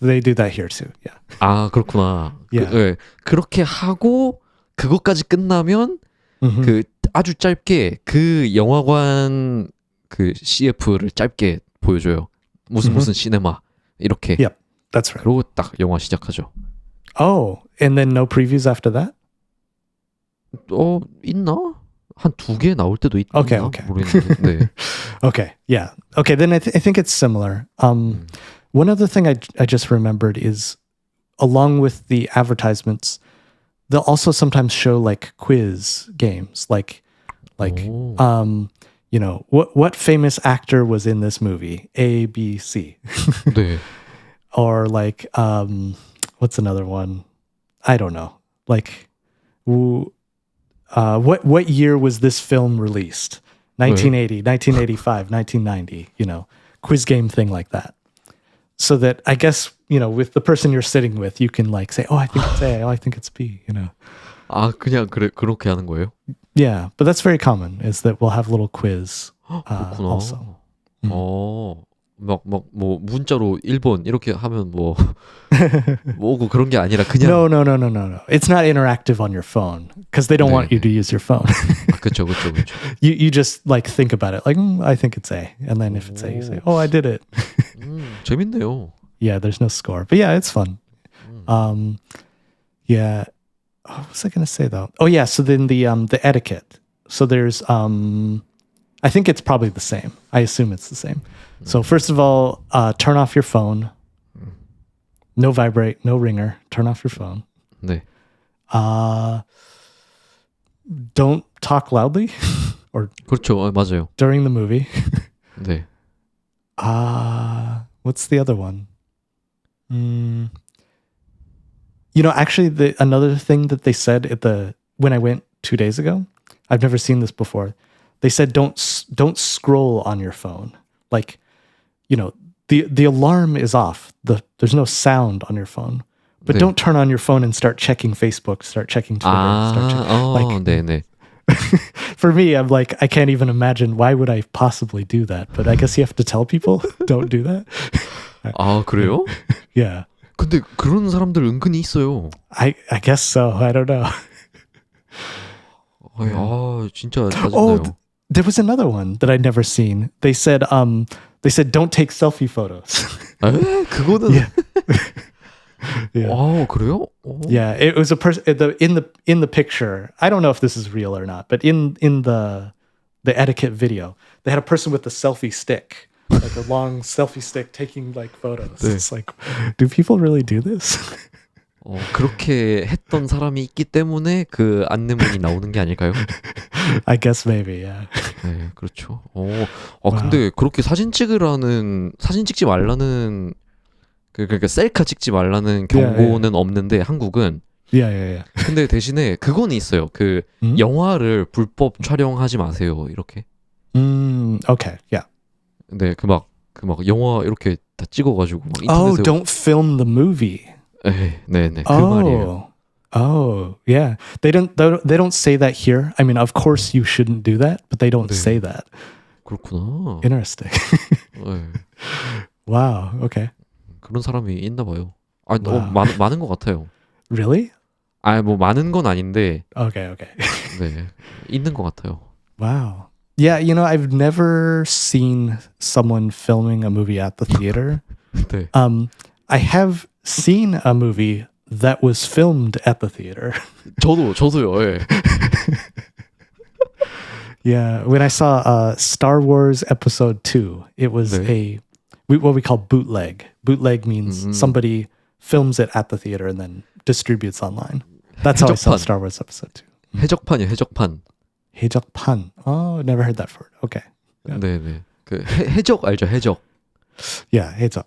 They do that here too. Yeah. 아 그렇구나. Yeah. 그렇게 하고 그것까지 끝나면 그 아주 짧게 그 영화관 그 CF를 짧게 보여줘요. 무슨 시네마 이렇게. Yep. That's right. 그러고 딱 영화 시작하죠. Oh, and then no previews after that? 있나? 한 2개 나올 때도 있나? Okay. 모르겠는데. 네. Okay. Yeah. Okay. Then I think it's similar. One other thing I just remembered is, along with the advertisements, they'll also sometimes show like quiz games, like you know, what famous actor was in this movie? A, B, C. 네. Or like what's another one? I don't know. Like what year was this film released? 1980, 1985, 1990, you know, quiz game thing like that. So that I guess, you know, with the person you're sitting with, you can like say, oh, I think it's A, oh, I think it's B, you know. 그냥 그렇게 하는 거예요? Yeah, but that's very common, is that we'll have little quiz 그렇구나. also. 뭐 문자로 1번 이렇게 하면 뭐고 그런 게 아니라 그냥 No. It's not interactive on your phone because they don't want you to use your phone. 그렇죠. You just like think about it. Like, I think it's A. And then if it's A, you say, oh, I did it. 재밌네요. Yeah, there's no score. But yeah, it's fun. Yeah. What was I going to say though? Oh yeah, so then the etiquette. So there's I think it's probably the same. I assume it's the same. So first of all, turn off your phone. No vibrate, no ringer. Turn off your phone. 네. Don't talk loudly or 그렇죠. 맞아요. during the movie. 네. What's the other one? You know, actually, another thing that they said when I went 2 days ago, I've never seen this before. They said don't scroll on your phone. Like, you know, the alarm is off. There's no sound on your phone. But 네. don't turn on your phone and start checking Facebook, start checking Twitter. 네네. For me, I'm like, I can't even imagine, why would I possibly do that? But I guess you have to tell people, don't do that. 그래요? Yeah. 근데 그런 사람들 은근히 있어요. I guess so. I don't know. 진짜 짜증나요. There was another one that I'd never seen. They said don't take selfie photos. 그거는 Yeah. 그래요? Yeah, it was a person in the picture. I don't know if this is real or not, but in the etiquette video, they had a person with a selfie stick, like a long selfie stick taking like photos. 네. It's like, do people really do this? 그렇게 했던 사람이 있기 때문에 그 안내문이 나오는 게 아닐까요? I guess maybe, yeah. 네, 그렇죠. 근데 그렇게 사진 찍지 말라는 그러니까 셀카 찍지 말라는 경고는 없는데 한국은. Yeah. 근데 대신에 그건 있어요. 그 영화를 불법 촬영하지 마세요. 이렇게. Okay, yeah. 네, 그 막 영화 이렇게 다 찍어가지고 막 인터넷에. Don't film the movie. 네, 그 말이에요. Yeah. They don't say that here. I mean, of course you shouldn't do that, but they don't say that. 그렇구나. Interesting. 네. Wow. Okay. 그런 사람이 있나 봐요. 너무 많은 것 같아요. Really? 아, 뭐 많은 건 아닌데 Okay, okay. 네. 있는 것 같아요. Wow. Yeah, you know, I've never seen someone filming a movie at the theater. 네. I have seen a movie that was filmed at the theater. 저도요. 예. Yeah, when I saw Star Wars Episode 2, it was 네. what we call bootleg. Bootleg means somebody films it at the theater and then distributes online. That's how I saw 해적판. Star Wars Episode 2. 해적판이요. 해적판. 해적판. Oh, never heard that word. Okay. Yeah. 네네. 그 해적 알죠? 해적. Yeah, 해적.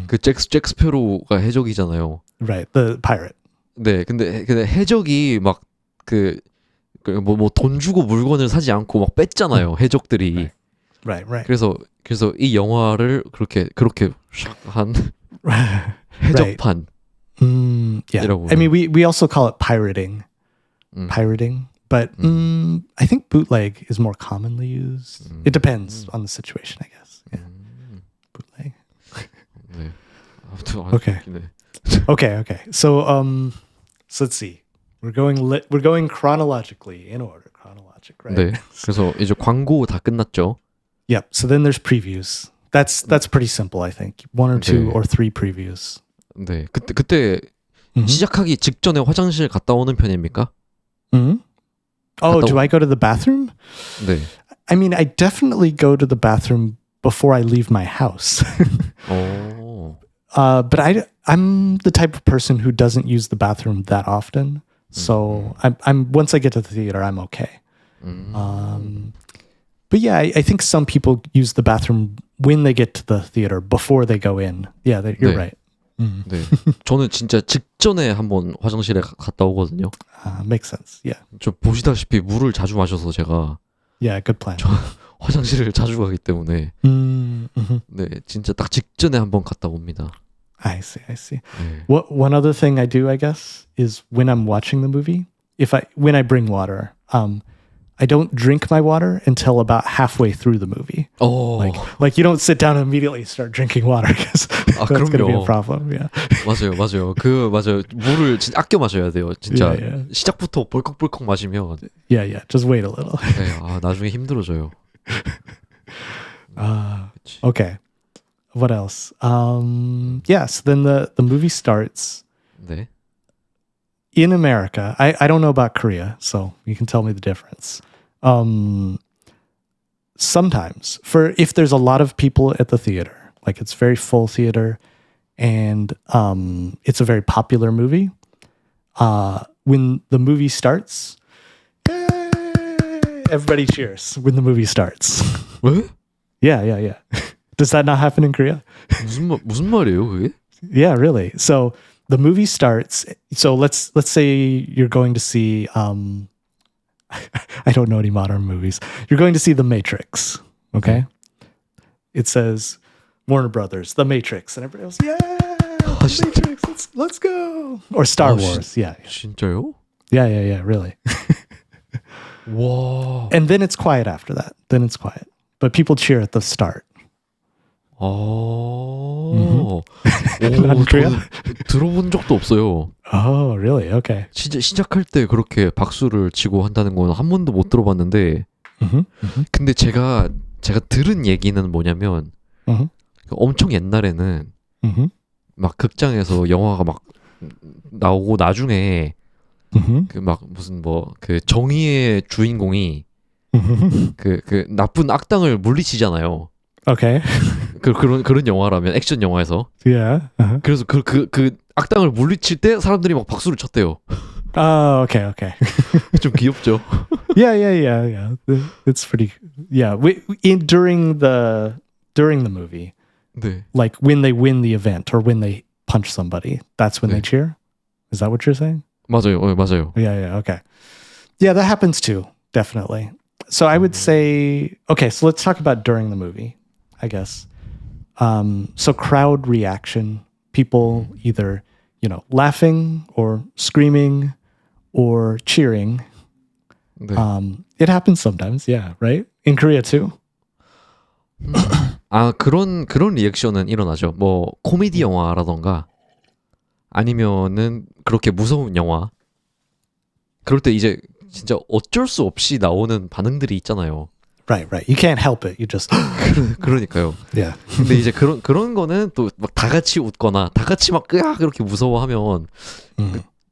그 잭스페로가 해적이잖아요. Right, the pirate. 네, 근데 해적이 막 뭐 돈 주고 물건을 사지 않고 막 뺐잖아요. 해적들이. Right. 그래서 이 영화를 그렇게 샥한 해적판. Yeah. 이라고. I mean, we also call it pirating. Pirating. But I think bootleg is more commonly used. It depends on the situation, I guess. Yeah. Bootleg. 네. 아무튼 Okay. 네. Okay. So let's see. We're going chronologically in order. Chronologic, right? 네. 그래서 이제 광고 다 끝났죠. Yep. So then there's previews. That's pretty simple, I think. One or two 네. or three previews. 네. 그때 시작하기 직전에 화장실 갔다 오는 편입니까? Oh, do I go to the bathroom? 네. I mean, I definitely go to the bathroom before I leave my house. 오. But I'm the type of person who doesn't use the bathroom that often. So I'm once I get to the theater, I'm okay. But yeah, I think some people use the bathroom when they get to the theater before they go in. Yeah, you're 네. right. 네. 저는 진짜 직전에 한번 화장실에 갔다 오거든요. Makes sense. Yeah. 저 보시다시피 물을 자주 마셔서 제가 Yeah, good plan. 화장실을 자주 가기 때문에 Mm-hmm. 네, 진짜 딱 직전에 한번 갔다 옵니다. I see. 네. One other thing I do, I guess, is when I'm watching the movie, when I bring water, I don't drink my water until about halfway through the movie. 어, Like you don't sit down and immediately start drinking water because that's going to be a 그럼요. problem. Yeah. 맞아요. 맞아요. 물을 진짜 아껴 마셔야 돼요. 진짜 Yeah. 시작부터 벌컥벌컥 마시면 Yeah. Just wait a little. 네, 나중에 힘들어져요. 그치. Okay. What else? Yeah. So then the movie starts 네. in America. I don't know about Korea, so you can tell me the difference. Sometimes, if there's a lot of people at the theater, like it's very full theater, and it's a very popular movie, when the movie starts, yay, everybody cheers when the movie starts. 왜? Yeah. Does that not happen in Korea? 무슨 말이에요, 그게? Yeah, really. So the movie starts. So let's say you're going to see. I don't know any modern movies. You're going to see The Matrix. Okay. It says Warner Brothers, The Matrix, and everybody else, yeah, The Matrix. Let's go. Or Star Wars. Yeah. 진짜요? Yeah. Really. 와. And then it's quiet after that. Then it's quiet, but people cheer at the start. 저는 Korea? 들어본 적도 없어요. Oh, really? Okay. 진짜 시작할 때 그렇게 박수를 치고 한다는 건 한 번도 못 들어봤는데, 근데 제가 들은 얘기는 뭐냐면, 엄청 옛날에는 막 극장에서 영화가 막 나오고 나중에 그 막 무슨 뭐 그 정의의 주인공이 그 나쁜 악당을 물리치잖아요. Okay. 그런 영화라면 액션 영화에서. Yeah. 그래서 그 악당을 물리칠 때 사람들이 막 박수를 쳤대요. Oh, okay. 좀 귀엽죠. Yeah. It's pretty. Yeah. During the movie, 네. like when they win the event or when they punch somebody, that's when they cheer. Is that what you're saying? 맞아요. 맞아요. Yeah. Okay. Yeah, that happens too. Definitely. So I would say, okay, so let's talk about during the movie, I guess. So crowd reaction, people either, laughing or screaming or cheering. 네. It happens sometimes. Yeah. Right. In Korea too. 그런 리액션은 일어나죠. 뭐 코미디 영화라던가 아니면은 그렇게 무서운 영화 그럴 때 이제 진짜 어쩔 수 없이 나오는 반응들이 있잖아요. Right, right. You can't help it. You just 그러니까요. yeah. 근데 이제 그런 거는 또 막 다 같이 웃거나 다 같이 막 으악 그렇게 무서워하면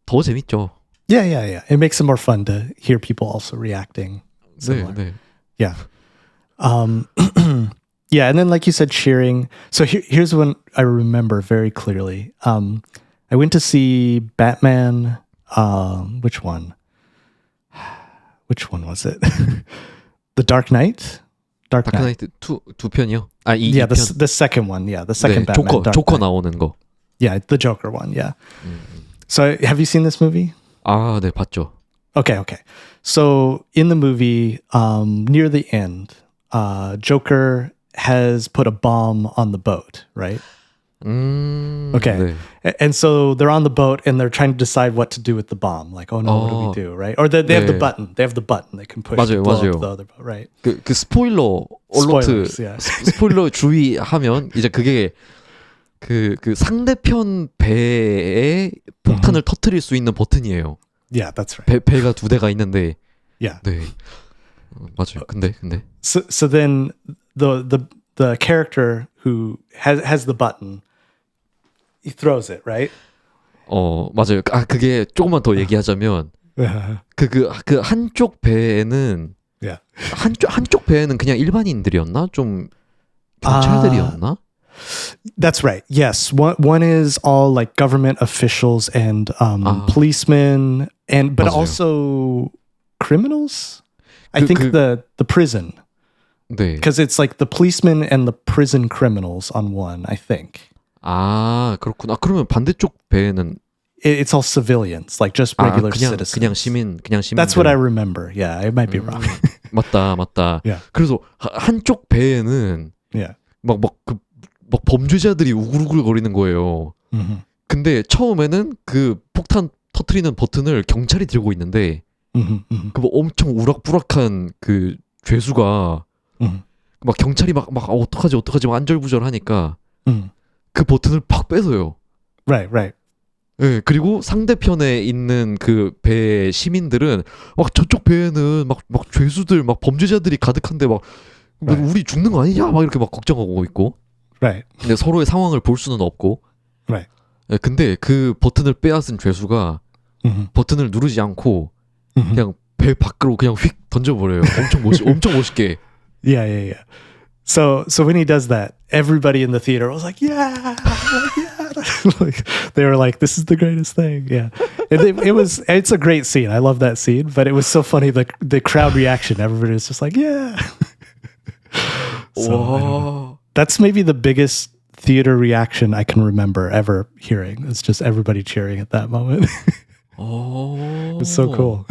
더 재밌죠. Yeah, yeah, yeah. It makes it more fun to hear people also reacting. 네, Similar. 네. Yeah. Yeah, and then like you said, cheering. So here's one I remember very clearly. I went to see Batman. Which one? Which one was it? The Dark Knight. Dark Knight. 다크나이트 두 편이요? 아, Yeah, 이 편. the second one. Yeah, the second 네, Batman. Dark 조커 Knight. 나오는 거. Yeah, the Joker one. Yeah. So have you seen this movie? 아, 네, 봤죠. Okay, okay. So in the movie, near the end, Joker has put a bomb on the boat, right? Okay. 네. And so they're on the boat and they're trying to decide what to do with the bomb. Like, oh no, what do we do, right? Or they have the 네. button. They have the button they can push 맞아요, to blow 맞아요. up the other boat, right? 그 스포일러 얼러트 Spoilers, yeah. 스포일러 주의하면 이제 그게 그 상대편 배에 폭탄을 터뜨릴 수 있는 버튼이에요. Yeah, that's right. 배가 두 대가 있는데 Yeah. 네. 맞아요. 근데 So then the character who has the button, he throws it, right? 맞아요. 아 그게 조금만 더 얘기하자면 그 한쪽 배에는 Yeah. 한쪽 배에는 그냥 일반인들이었나? 좀 경찰들이었나? That's right. Yes. One is all like government officials and policemen but 맞아요. also criminals. I 그- think 그- the prison, 네. because it's like the policemen and the prison criminals on one, I think. 아 그렇구나. 그러면 반대쪽 배에는 It's all civilians, like just regular 그냥 citizens. 그냥 시민. That's what I remember. Yeah, I might be wrong. 맞다. Yeah. 그래서 한쪽 배에는 Yeah. 막 범죄자들이 우글우글 거리는 거예요. Mm-hmm. 근데 처음에는 그 폭탄 터트리는 버튼을 경찰이 들고 있는데 Mm-hmm. Mm-hmm. 그 뭐 엄청 우락부락한 그 죄수가 Mm-hmm. 막 경찰이 막 어떡하지 막 안절부절하니까 Mm-hmm. 그 버튼을 팍 뺏어요. Right. 예, 그리고 상대편에 있는 그 배 시민들은 막 저쪽 배에는 막 죄수들 막 범죄자들이 가득한데 막 뭐 Right. 우리 죽는 거 아니냐 막 이렇게 막 걱정하고 있고 Right. 근데 서로의 상황을 볼 수는 없고 Right. 예, 근데 그 버튼을 빼앗은 죄수가 Mm-hmm. 버튼을 누르지 않고 Mm-hmm. 그냥 배 밖으로 그냥 휙 던져버려요. 엄청 멋있게. Yeah. So when he does that, everybody in the theater was like, yeah. Like, they were like, this is the greatest thing. Yeah. It's a great scene. I love that scene, but it was so funny. The crowd reaction, everybody was just like, yeah. So, I don't know. 와. That's maybe the biggest theater reaction I can remember ever hearing. It's just everybody cheering at that moment. It's so cool.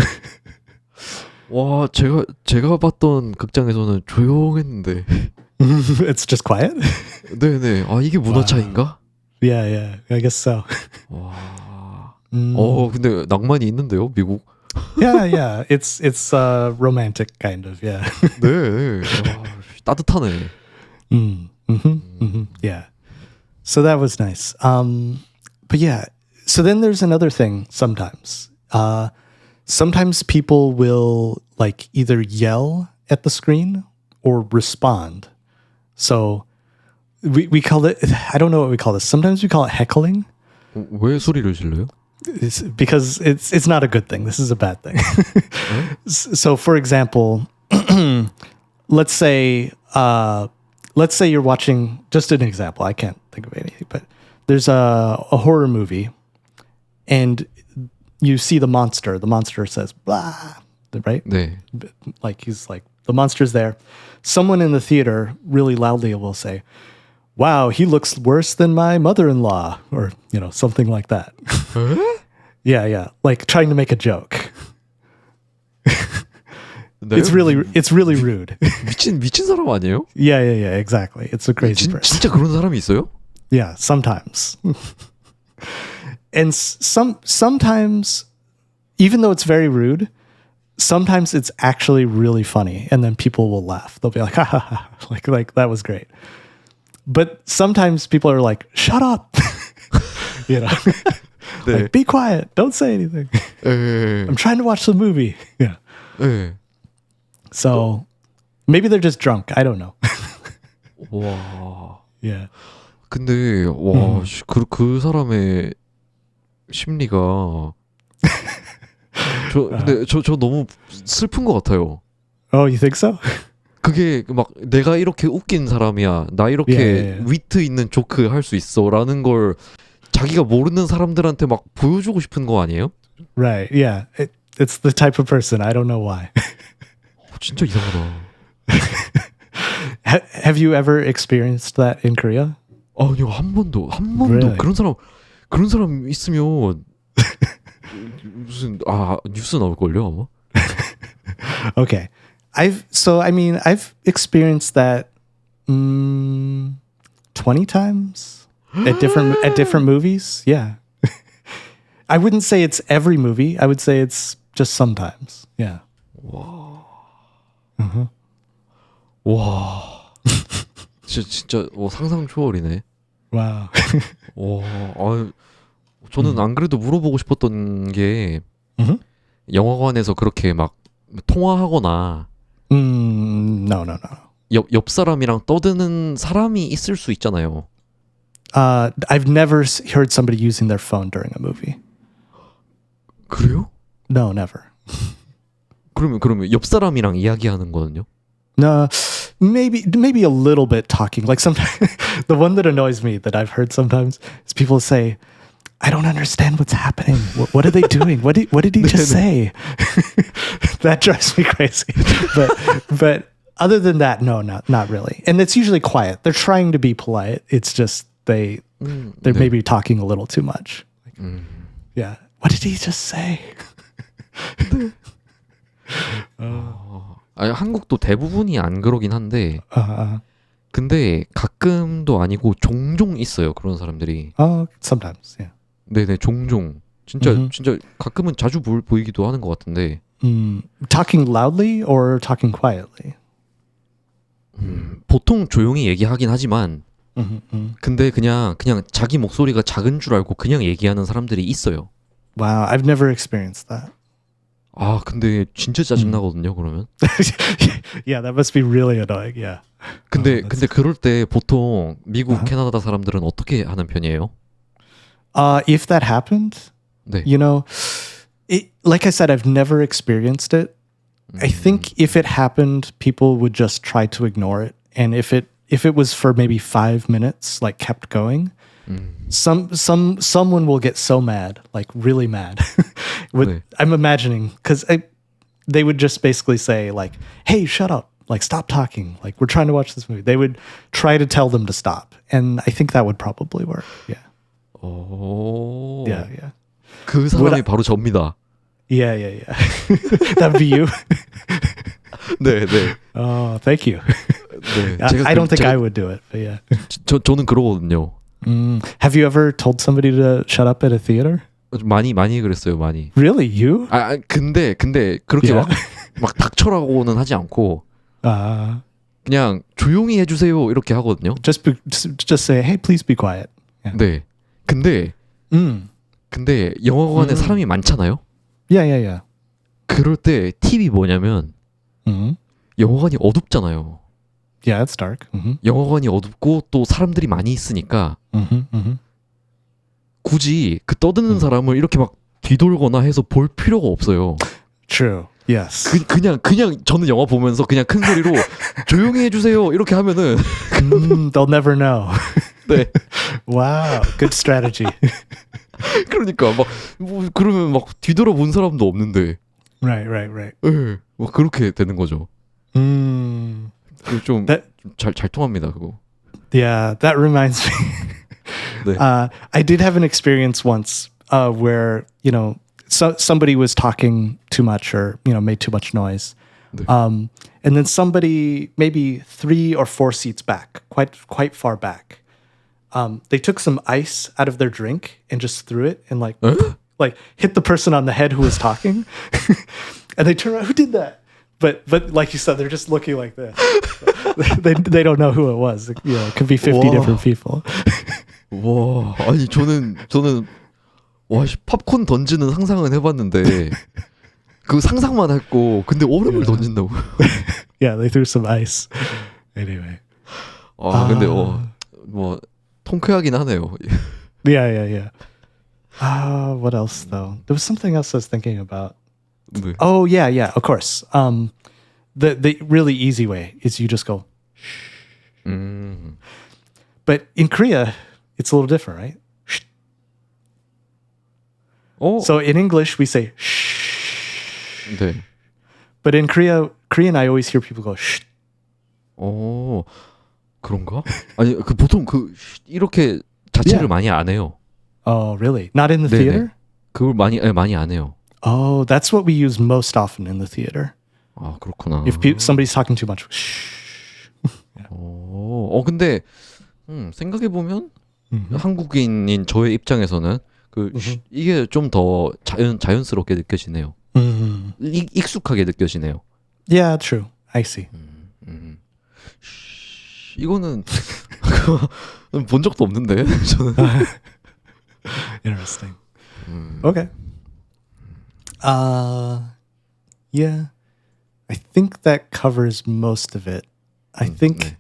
와, 제가 봤던 극장에서는 조용했는데. It's just quiet. 네네. 아, 이게 문화 차이인가? Yeah. I guess so. 와. Mm. 근데 낭만이 있는데요, 미국? Yeah. It's romantic kind of. Yeah. 네. 와, 따뜻하네. Yeah. So that was nice. But yeah. So then there's another thing sometimes. Sometimes people will like either yell at the screen or respond. So we call it, I don't know what we call this. Sometimes we call it heckling. 왜 소리를 질러요? Because it's not a good thing. This is a bad thing. So for example, let's say you're watching, just an example, I can't think of anything, but there's a horror movie and you see the monster says blah, right? 네. Like he's like, the monster's there. Someone in the theater really loudly will say, wow, he looks worse than my mother-in-law, or something like that. Yeah, like trying to make a joke. 네? It's really rude. 미친 사람 아니에요? Yeah, exactly. It's a crazy person. 진짜 그런 사람이 있어요? Yeah, sometimes. And sometimes, even though it's very rude, sometimes it's actually really funny, and then people will laugh. They'll be like, ha ha ha, like that was great. But sometimes people are like, shut up. 네. Like, be quiet, don't say anything. 예. I'm trying to watch the movie. Yeah. 예. So maybe they're just drunk. I don't know. 와. Yeah. 근데 와, 그 사람의 심리가 근데 저 너무 슬픈 것 같아요. Oh, you think so? 그게 막 내가 이렇게 웃긴 사람이야. 나 이렇게 위트 있는 조크 할 수 있어라는 걸 자기가 모르는 사람들한테 막 보여주고 싶은 거 아니에요? Right. Yeah. It's the type of person. I don't know why. 진짜 이상하다. Have you ever experienced that in Korea? 아니요, 한 번도 Really? 그런 사람 있으면 무슨 뉴스 나올 걸요 아마. Okay. I've experienced that 20 times at different movies. Yeah. I wouldn't say it's every movie. I would say it's just sometimes. Yeah. 와. Uh-huh. 와. 진짜 상상 초월이네. Wow. 와. 저는 안 그래도 물어보고 싶었던 게 Mm-hmm. 영화관에서 그렇게 막 통화하거나 No. 옆 사람이랑 떠드는 사람이 있을 수 있잖아요. I've never heard somebody using their phone during a movie. 그래요? No, never. 그러면 옆 사람이랑 이야기하는 거는요? No, maybe a little bit talking. Like sometimes, the one that annoys me that I've heard sometimes is people say, "I don't understand what's happening. What are they doing? What did he just say?" That drives me crazy. But other than that, no, not really. And it's usually quiet. They're trying to be polite. It's just they're maybe talking a little too much. Yeah. What did he just say? 한국도 대부분이 안 그러긴 한데 근데 가끔도 아니고 종종 있어요. 그런 사람들이. Sometimes, yeah. 네네, 종종. 진짜 가끔은 자주 보이기도 하는 것 같은데. Talking loudly or talking quietly? 보통 조용히 얘기하긴 하지만 근데 그냥 자기 목소리가 작은 줄 알고 그냥 얘기하는 사람들이 있어요. Wow, I've never experienced that. 근데 진짜 짜증나거든요, 그러면. Yeah, that must be really annoying. Yeah. 근데 그럴 때 보통 미국, 캐나다 사람들은 어떻게 하는 편이에요? If that happened, 네. you know, like I said, I've never experienced it. I think if it happened, people would just try to ignore it. And if it was for maybe 5 minutes, like kept going, someone will get so mad, like really mad. 네. I'm imagining, because they would just basically say like, "Hey, shut up. Like, stop talking. Like, we're trying to watch this movie." They would try to tell them to stop. And I think that would probably work. Yeah. 오. Yeah. 그 사람이 바로 접니다. Yeah. That'd be you. 네. Oh, thank you. 네. I don't think I would do it, but yeah. 저는 그러거든요. Have you ever told somebody to shut up at a theater? 많이 그랬어요, 많이. Really, you? 근데 그렇게 Yeah. 막 닥쳐라고는 하지 않고 그냥 조용히 해주세요 이렇게 하거든요. Just say, "Hey, please be quiet." Yeah. 네. 근데 영화관에 사람이 많잖아요. Yeah. 그럴 때 팁이 뭐냐면 영화관이 어둡잖아요. Yeah, it's dark. 영화관이 어둡고 또 사람들이 많이 있으니까 굳이 그 떠드는 사람을 이렇게 막 뒤돌거나 해서 볼 필요가 없어요. True. Yes. 그냥 저는 영화 보면서 그냥 큰 소리로 조용히 해주세요 이렇게 하면은 They'll never know. 네. Wow, good strategy. 그러니까 그러면 막 뒤돌아본 사람도 없는데. Right. 네, 막 그렇게 되는 거죠. 좀 잘 통합니다 그거. Yeah, that reminds me. 네. I did have an experience once where somebody was talking too much or made too much noise, 네. and then somebody maybe 3 or 4 seats back, quite far back, they took some ice out of their drink and just threw it and like hit the person on the head who was talking, and they turned around. Who did that? But like you said, they're just looking like this. they don't know who it was. It could be 50 different people. 와, 아니 저는 와, 팝콘 던지는 상상은 해봤는데 그 상상만 했고 근데 얼음을 던진다고? Yeah, they threw some ice. Anyway. 근데 뭐 통쾌하긴 하네요. Yeah. What else though? There was something else I was thinking about. 네. Oh yeah, of course. The really easy way is you just go. But in Korea, it's a little different, right? So in English we say shh. 네. But in Korean I always hear people go shh. 그런가? 아니 그 보통 그 이렇게 자체를 많이 안 해요. Oh, really? Not in the 네네. theater? 그걸 많이 안 해요. Oh, that's what we use most often in the theater. 아, 그렇구나. If somebody's talking too much, shh. 근데 생각해 보면 한국인인 저의 입장에서는 이게 좀 더 자연스럽게 느껴지네요. 익숙하게 느껴지네요. Yeah, true. I see. 이거는 본 적도 없는데 저는. Interesting. Okay. Yeah. I think that covers most of it. I think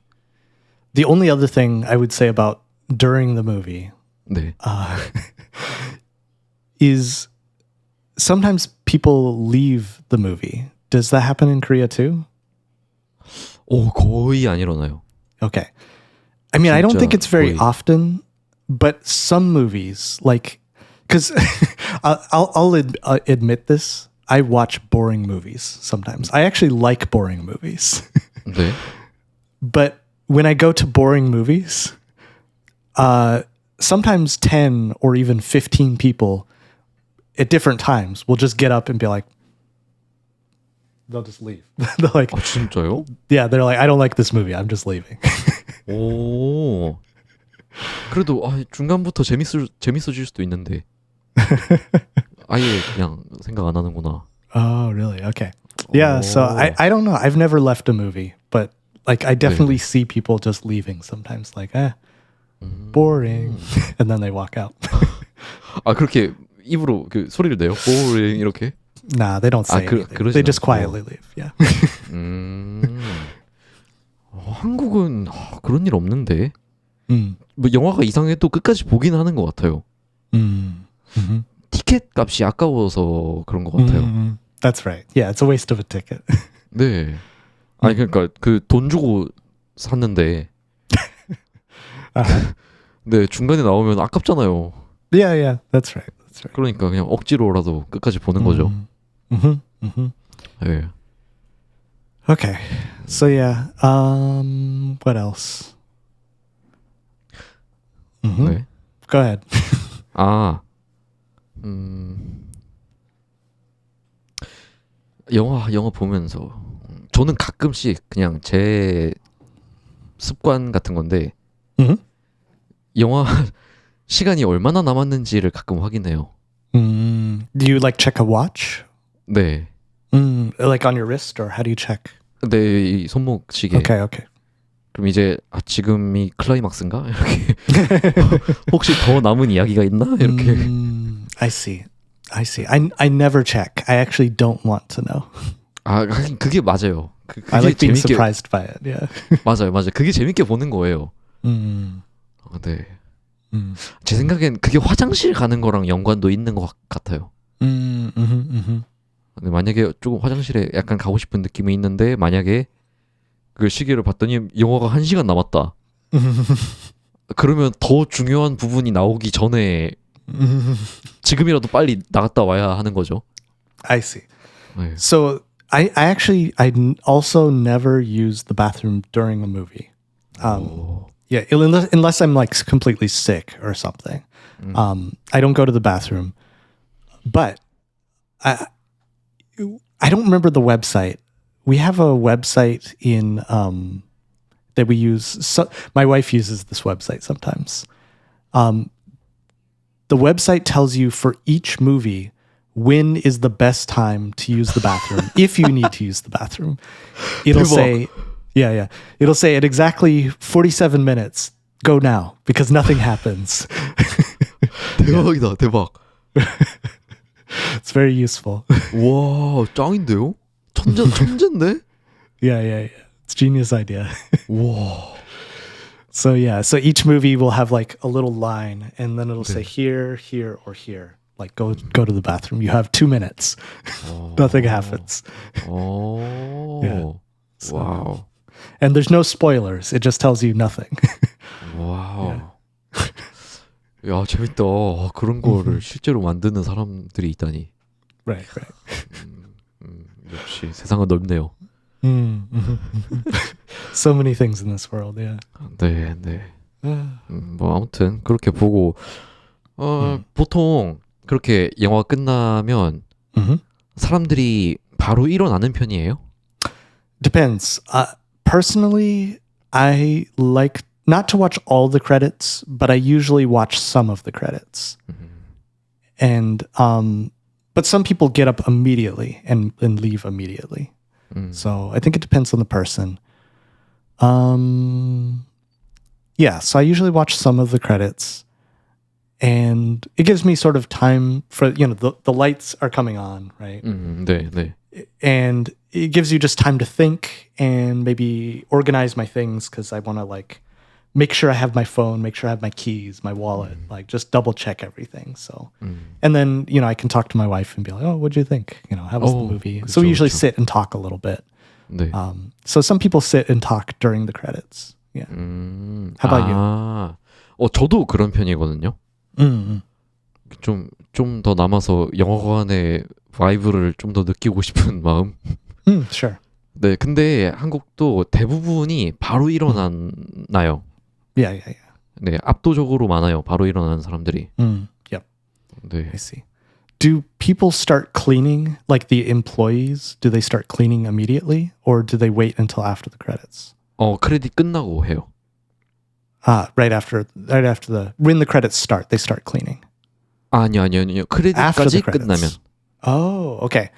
the only other thing I would say about during the movie 네. is sometimes people leave the movie. Does that happen in Korea too? 거의 안 일어나요. Okay. I mean, I don't think it's very 거의. often, but some movies, like, because I'll admit this, I watch boring movies sometimes. I actually like boring movies. 네. But when I go to boring movies, sometimes 10 or even 15 people at different times will just get up and be like, they'll just leave. They're like, 진짜요? yeah, they're like, I don't like this movie. I'm just leaving. 그래도 중간부터 재밌어질 수도 있는데 아예 그냥 생각 안 하는구나. Oh, really? Okay. Yeah, so I don't know. I've never left a movie, but like I definitely see people just leaving sometimes like, boring. And then they walk out. 그렇게 입으로 그 소리를 내요? boring 이렇게? Nah, they don't say anything. They just quietly leave. Yeah. 한국은 그런 일 없는데. 뭐 영화가 이상해도 끝까지 보긴 하는 것 같아요. 티켓 값이 아까워서 그런 것 같아요. That's right. Yeah, it's a waste of a ticket. 네. 아니 그러니까 그 돈 주고 샀는데 네 중간에 나오면 아깝잖아요. Yeah, that's right. That's right. 그러니까 그냥 억지로라도 끝까지 보는 거죠. 네. Okay. So yeah. What else? 네. Go ahead. 영화 보면서 저는 가끔씩 그냥 제 습관 같은 건데 영화 시간이 얼마나 남았는지를 가끔 확인해요. Do you like check a watch? 네. Like on your wrist or how do you check? 네, 이 손목 시계. Okay. 그럼 이제 지금이 클라이막스인가? 이렇게 혹시 더 남은 이야기가 있나? 이렇게. I see. I never check. I actually don't want to know. 그게 맞아요. 그게 I like being 재밌게, surprised by it. Yeah. 맞아요. 그게 재밌게 보는 거예요. 네. 제 생각엔 그게 화장실 가는 거랑 연관도 있는 것 같아요. 근데 만약에 조금 화장실에 약간 가고 싶은 느낌이 있는데 만약에 그 시계를 봤더니 영화가 1시간 남았다. 그러면 더 중요한 부분이 나오기 전에 지금이라도 빨리 나갔다 와야 하는 거죠. I see. 네. So I also never use the bathroom during a movie. Yeah, unless I'm like completely sick or something. I don't go to the bathroom. But I don't remember the website. We have a website in that we use. So my wife uses this website sometimes. The website tells you for each movie when is the best time to use the bathroom if you need to use the bathroom. It'll say, yeah. It'll say at exactly 47 minutes, go now because nothing happens. 대박이다, 대박. It's very useful. 와, 짱인데요? 천재인데? Yeah. It's a genius idea. 와. So yeah, so each movie will have like a little line and then it'll say here, here, or here. Like go to the bathroom. You have 2 minutes. Nothing happens. 오. Yeah. 와우. And there's no spoilers. It just tells you nothing. 와우. 야, 재밌다. 그런 거를 실제로 만드는 사람들이 있다니. Right. 역시 세상은 넓네요. So many things in this world, yeah. 네. 뭐 아무튼 그렇게 보고 보통 그렇게 영화 끝나면 사람들이 바로 일어나는 편이에요? Depends. Personally, I like not to watch all the credits, but I usually watch some of the credits. And but some people get up immediately and leave immediately. So I think it depends on the person. Yeah, so I usually watch some of the credits, and it gives me sort of time for, the lights are coming on, right? 네. And it gives you just time to think and maybe organize my things because I want to like make sure I have my phone, make sure I have my keys, my wallet, like just double check everything. So, and then, I can talk to my wife and be like, oh, what'd you think? How was the movie? So we usually sit and talk a little bit. 네. So some people sit and talk during the credits. Yeah. How about you? 저도 그런 편이거든요. 좀 더 남아서 영화관의 바이브를 좀 더 느끼고 싶은 마음. Sure. 네, 근데 한국도 대부분이 바로 일어나요. Yeah. 네, 압도적으로 많아요. 바로 일어나는 사람들이. Yep. 네. I see. Do people start cleaning, like the employees? Do they start cleaning immediately, or do they wait until after the credits? 크레딧 끝나고 해요. Right after when the credits start, they start cleaning. 아니요. 크레딧까지 끝나면. Oh, okay.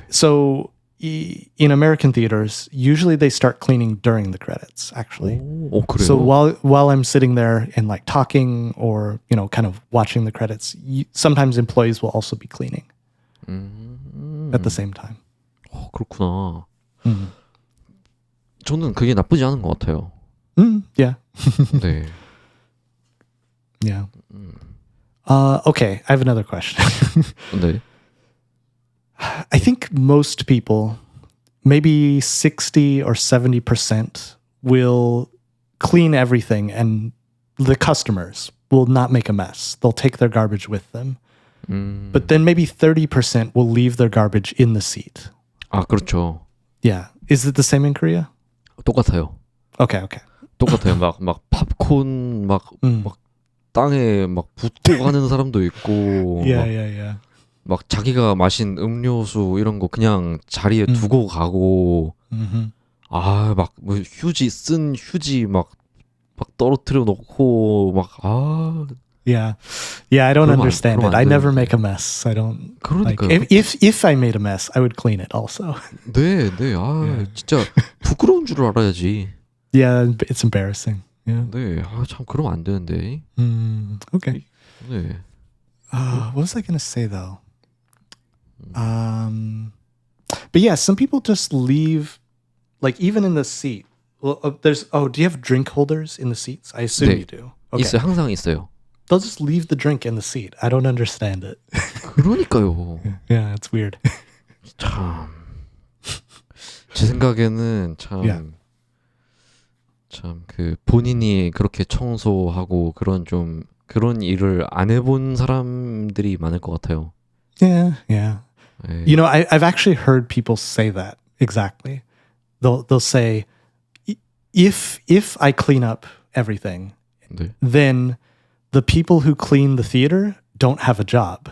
So in American theaters, usually they start cleaning during the credits, actually. 그래요? So while I'm sitting there and like talking or, kind of watching the credits, sometimes employees will also be cleaning at the same time. 그렇구나. 저는 그게 나쁘지 않은 것 같아요. Yeah. 네. Yeah. Okay, I have another question. 네. I think most people, maybe 60 or 70%, will clean everything and the customers will not make a mess. They'll take their garbage with them. But then maybe 30% will leave their garbage in the seat. 그렇죠. Yeah. Is it the same in Korea? 똑같아요. Okay. 똑같아요. 막 팝콘 막 땅에 막 붓고 가는 사람도 있고. Yeah. 막 자기가 마신 음료수 이런 거 그냥 자리에 두고 가고. 막 뭐 쓴 휴지 막 떨어뜨려 놓고 Yeah, I don't understand it. I never make a mess. I don't. 그러니까요. Like, if I made a mess, I would clean it also. 네. 진짜 부끄러운 줄 알아야지. Yeah, it's embarrassing. Yeah. 네. 참 그러면 안 되는데. Okay. 네. What was I going to say though? But yeah, some people just leave, like even in the seat. Well, do you have drink holders in the seats? I assume 네. you do. Okay. 있어요. 항상 있어요. They'll just leave the drink in the seat. I don't understand it. 그러니까요. Yeah, it's weird. 참. 제 생각에는 Yeah. 참 그 본인이 그렇게 청소하고 그런 일을 안 해본 사람들이 많을 것 같아요. Yeah. 네. I've actually heard people say that exactly. They'll say, if I clean up everything, 네. then the people who clean the theater don't have a job.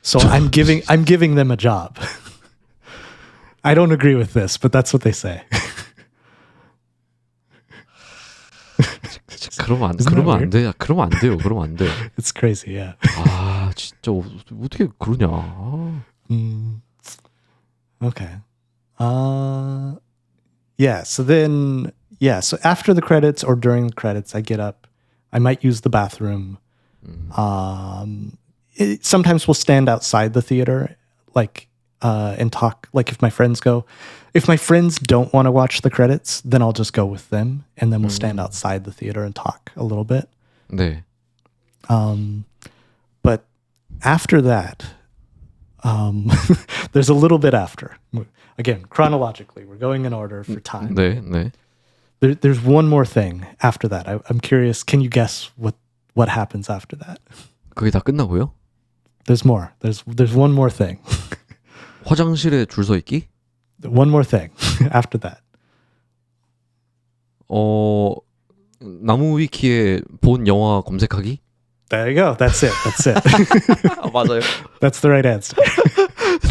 So I'm giving them a job. I don't agree with this, but that's what they say. 그러면 안 돼요. It's crazy, yeah. 진짜 어떻게 그러냐. Okay. So after the credits or during the credits, I get up. I might use the bathroom. sometimes we'll stand outside the theater, like, and talk. Like if my friends go, if my friends don't want to watch the credits, then I'll just go with them, and then we'll stand outside the theater and talk a little bit. 네. But after that, there's a little bit after. Again, chronologically, we're going in order for time. 네, 네. There's one more thing after that. I'm curious. Can you guess what happens after that? 그게 다 끝나고요? There's more. There's one more thing. 화장실에 줄 서 있기? One more thing after that. 나무 위키에 본 영화 검색하기? There you go. That's it. That's it. 맞아요. That's the right answer.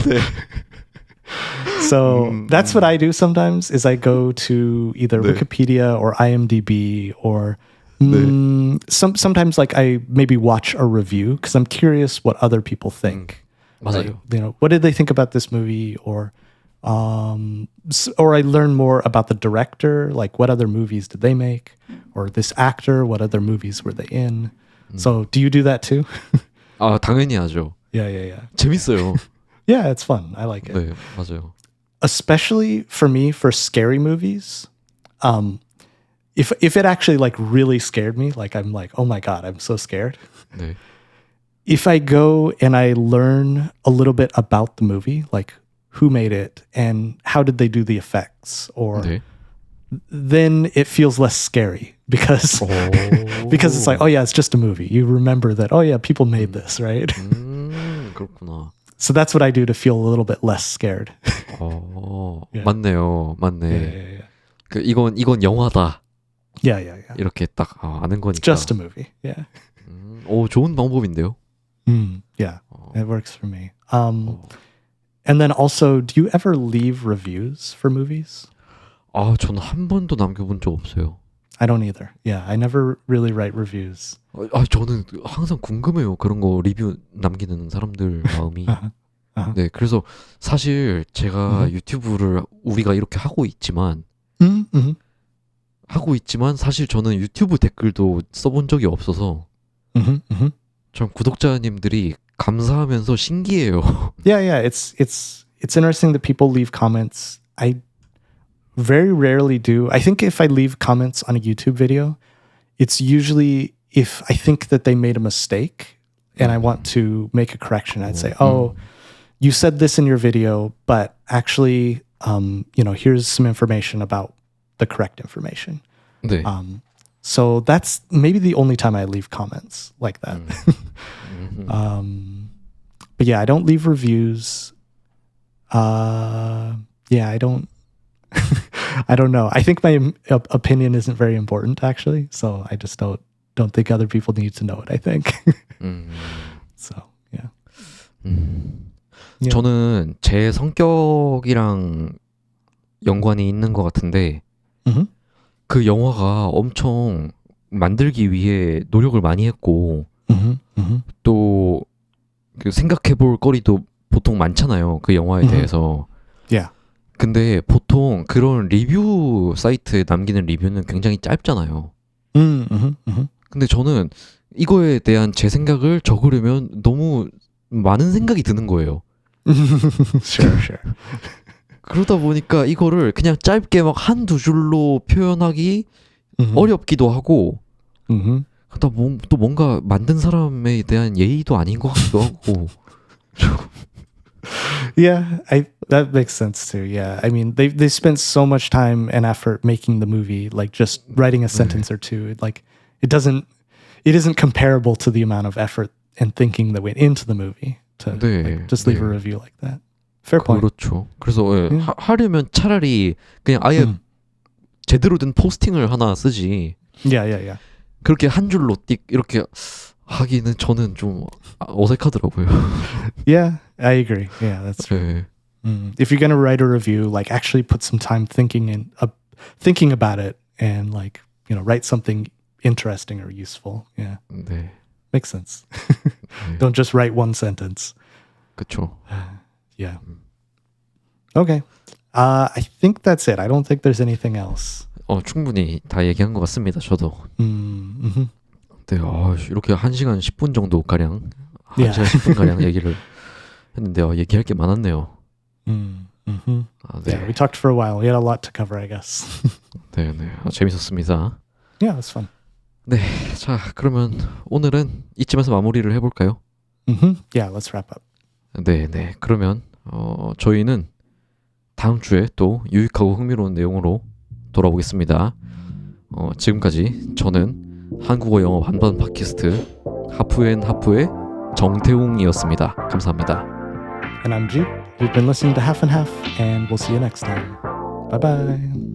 네. So that's what I do sometimes is I go to either 네. Wikipedia or IMDb or 네. sometimes like I maybe watch a review because I'm curious what other people think. 맞아요. Like, what did they think about this movie, or I learn more about the director, like what other movies did they make, or this actor, what other movies were they in. So do you do that too? 아, 당연히 하죠. Yeah. 재밌어요. Yeah, it's fun. I like it. 네, 맞아요. Especially for me, for scary movies. If it actually like really scared me, like I'm like, oh my God, I'm so scared. 네. If I go and I learn a little bit about the movie, like who made it and how did they do the effects, or 네. then it feels less scary because because it's like, oh yeah, it's just a movie. You remember that, oh yeah, people made this, right? 그렇구나. So that's what I do to feel a little bit less scared. Yeah. 맞네요. 맞네. Yeah. 그 이건 영화다. Yeah. 이렇게 딱 아는 거니까. It's just a movie. Yeah. 오, 좋은 방법인데요. Yeah. It works for me. And then also, do you ever leave reviews for movies? 아, 저는 한 번도 남겨본 적 없어요. I don't either. Yeah, I never really write reviews. 아, 저는 항상 궁금해요. 그런 거 리뷰 남기는 사람들 마음이. 네, 그래서 사실 제가 유튜브를 우리가 이렇게 하고 있지만 사실 저는 유튜브 댓글도 써본 적이 없어서 전 구독자님들이 감사하면서 신기해요. Yeah. It's interesting that people leave comments. I very rarely do. I think if I leave comments on a YouTube video, it's usually if I think that they made a mistake and I want to make a correction. I'd say, oh, you said this in your video, but actually, here's some information about the correct information. 네. So that's maybe the only time I leave comments like that. But yeah, I don't leave reviews. I don't. I don't know. I think my opinion isn't very important, actually. So I just don't think other people need to know it. I think. So yeah. 저는 제 성격이랑 연관이 있는 것 같은데 그 영화가 엄청 만들기 위해 노력을 많이 했고 또 그 생각해볼 거리도 보통 많잖아요. 그 영화에 대해서. Yeah. 근데 보통 그런 리뷰 사이트에 남기는 리뷰는 굉장히 짧잖아요. 근데 저는 이거에 대한 제 생각을 적으려면 너무 많은 생각이 드는 거예요. Sure. 그러다 보니까 이거를 그냥 짧게 막 한두 줄로 표현하기 어렵기도 하고 또 뭔가 만든 사람에 대한 예의도 아닌 것 같기도 하고. Yeah, that makes sense too. Yeah, I mean they spent so much time and effort making the movie, like just writing a sentence or two. Like it isn't comparable to the amount of effort and thinking that went into the movie to like, just leave a review like that. Fair point. 그렇죠. 그래서 하려면 차라리 그냥 아예 제대로 된 포스팅을 하나 쓰지. Yeah. 그렇게 한 줄로 띡 이렇게 하기는 저는 좀 어색하더라고요. Yeah, I agree. Yeah, that's true. If you're gonna write a review, like actually put some time thinking about it, and like write something interesting or useful. Yeah, 네. Makes sense. Don't just write one sentence. 그렇죠. Yeah. Okay. I think that's it. I don't think there's anything else. 충분히 다 얘기한 것 같습니다. 저도. 네, 이렇게 1시간 10분 정도 가량 한 Yeah. 시간 10분 가량 얘기를 했는데요. 얘기할 게 많았네요. Mm-hmm. 아, Yeah, 네, we talked for a while. We had a lot to cover, I guess. 네, 네, 재밌었습니다. Yeah, it was fun. 네, 자 그러면 오늘은 이쯤에서 마무리를 해볼까요? Yeah, let's wrap up. 네, 네. 그러면 저희는 다음 주에 또 유익하고 흥미로운 내용으로 돌아오겠습니다. 지금까지 저는 한국어 영어 반반 팟캐스트 하프앤하프의 정태웅이었습니다. 감사합니다. And I'm Jeep. You've been listening to Half and Half, and we'll see you next time. Bye bye.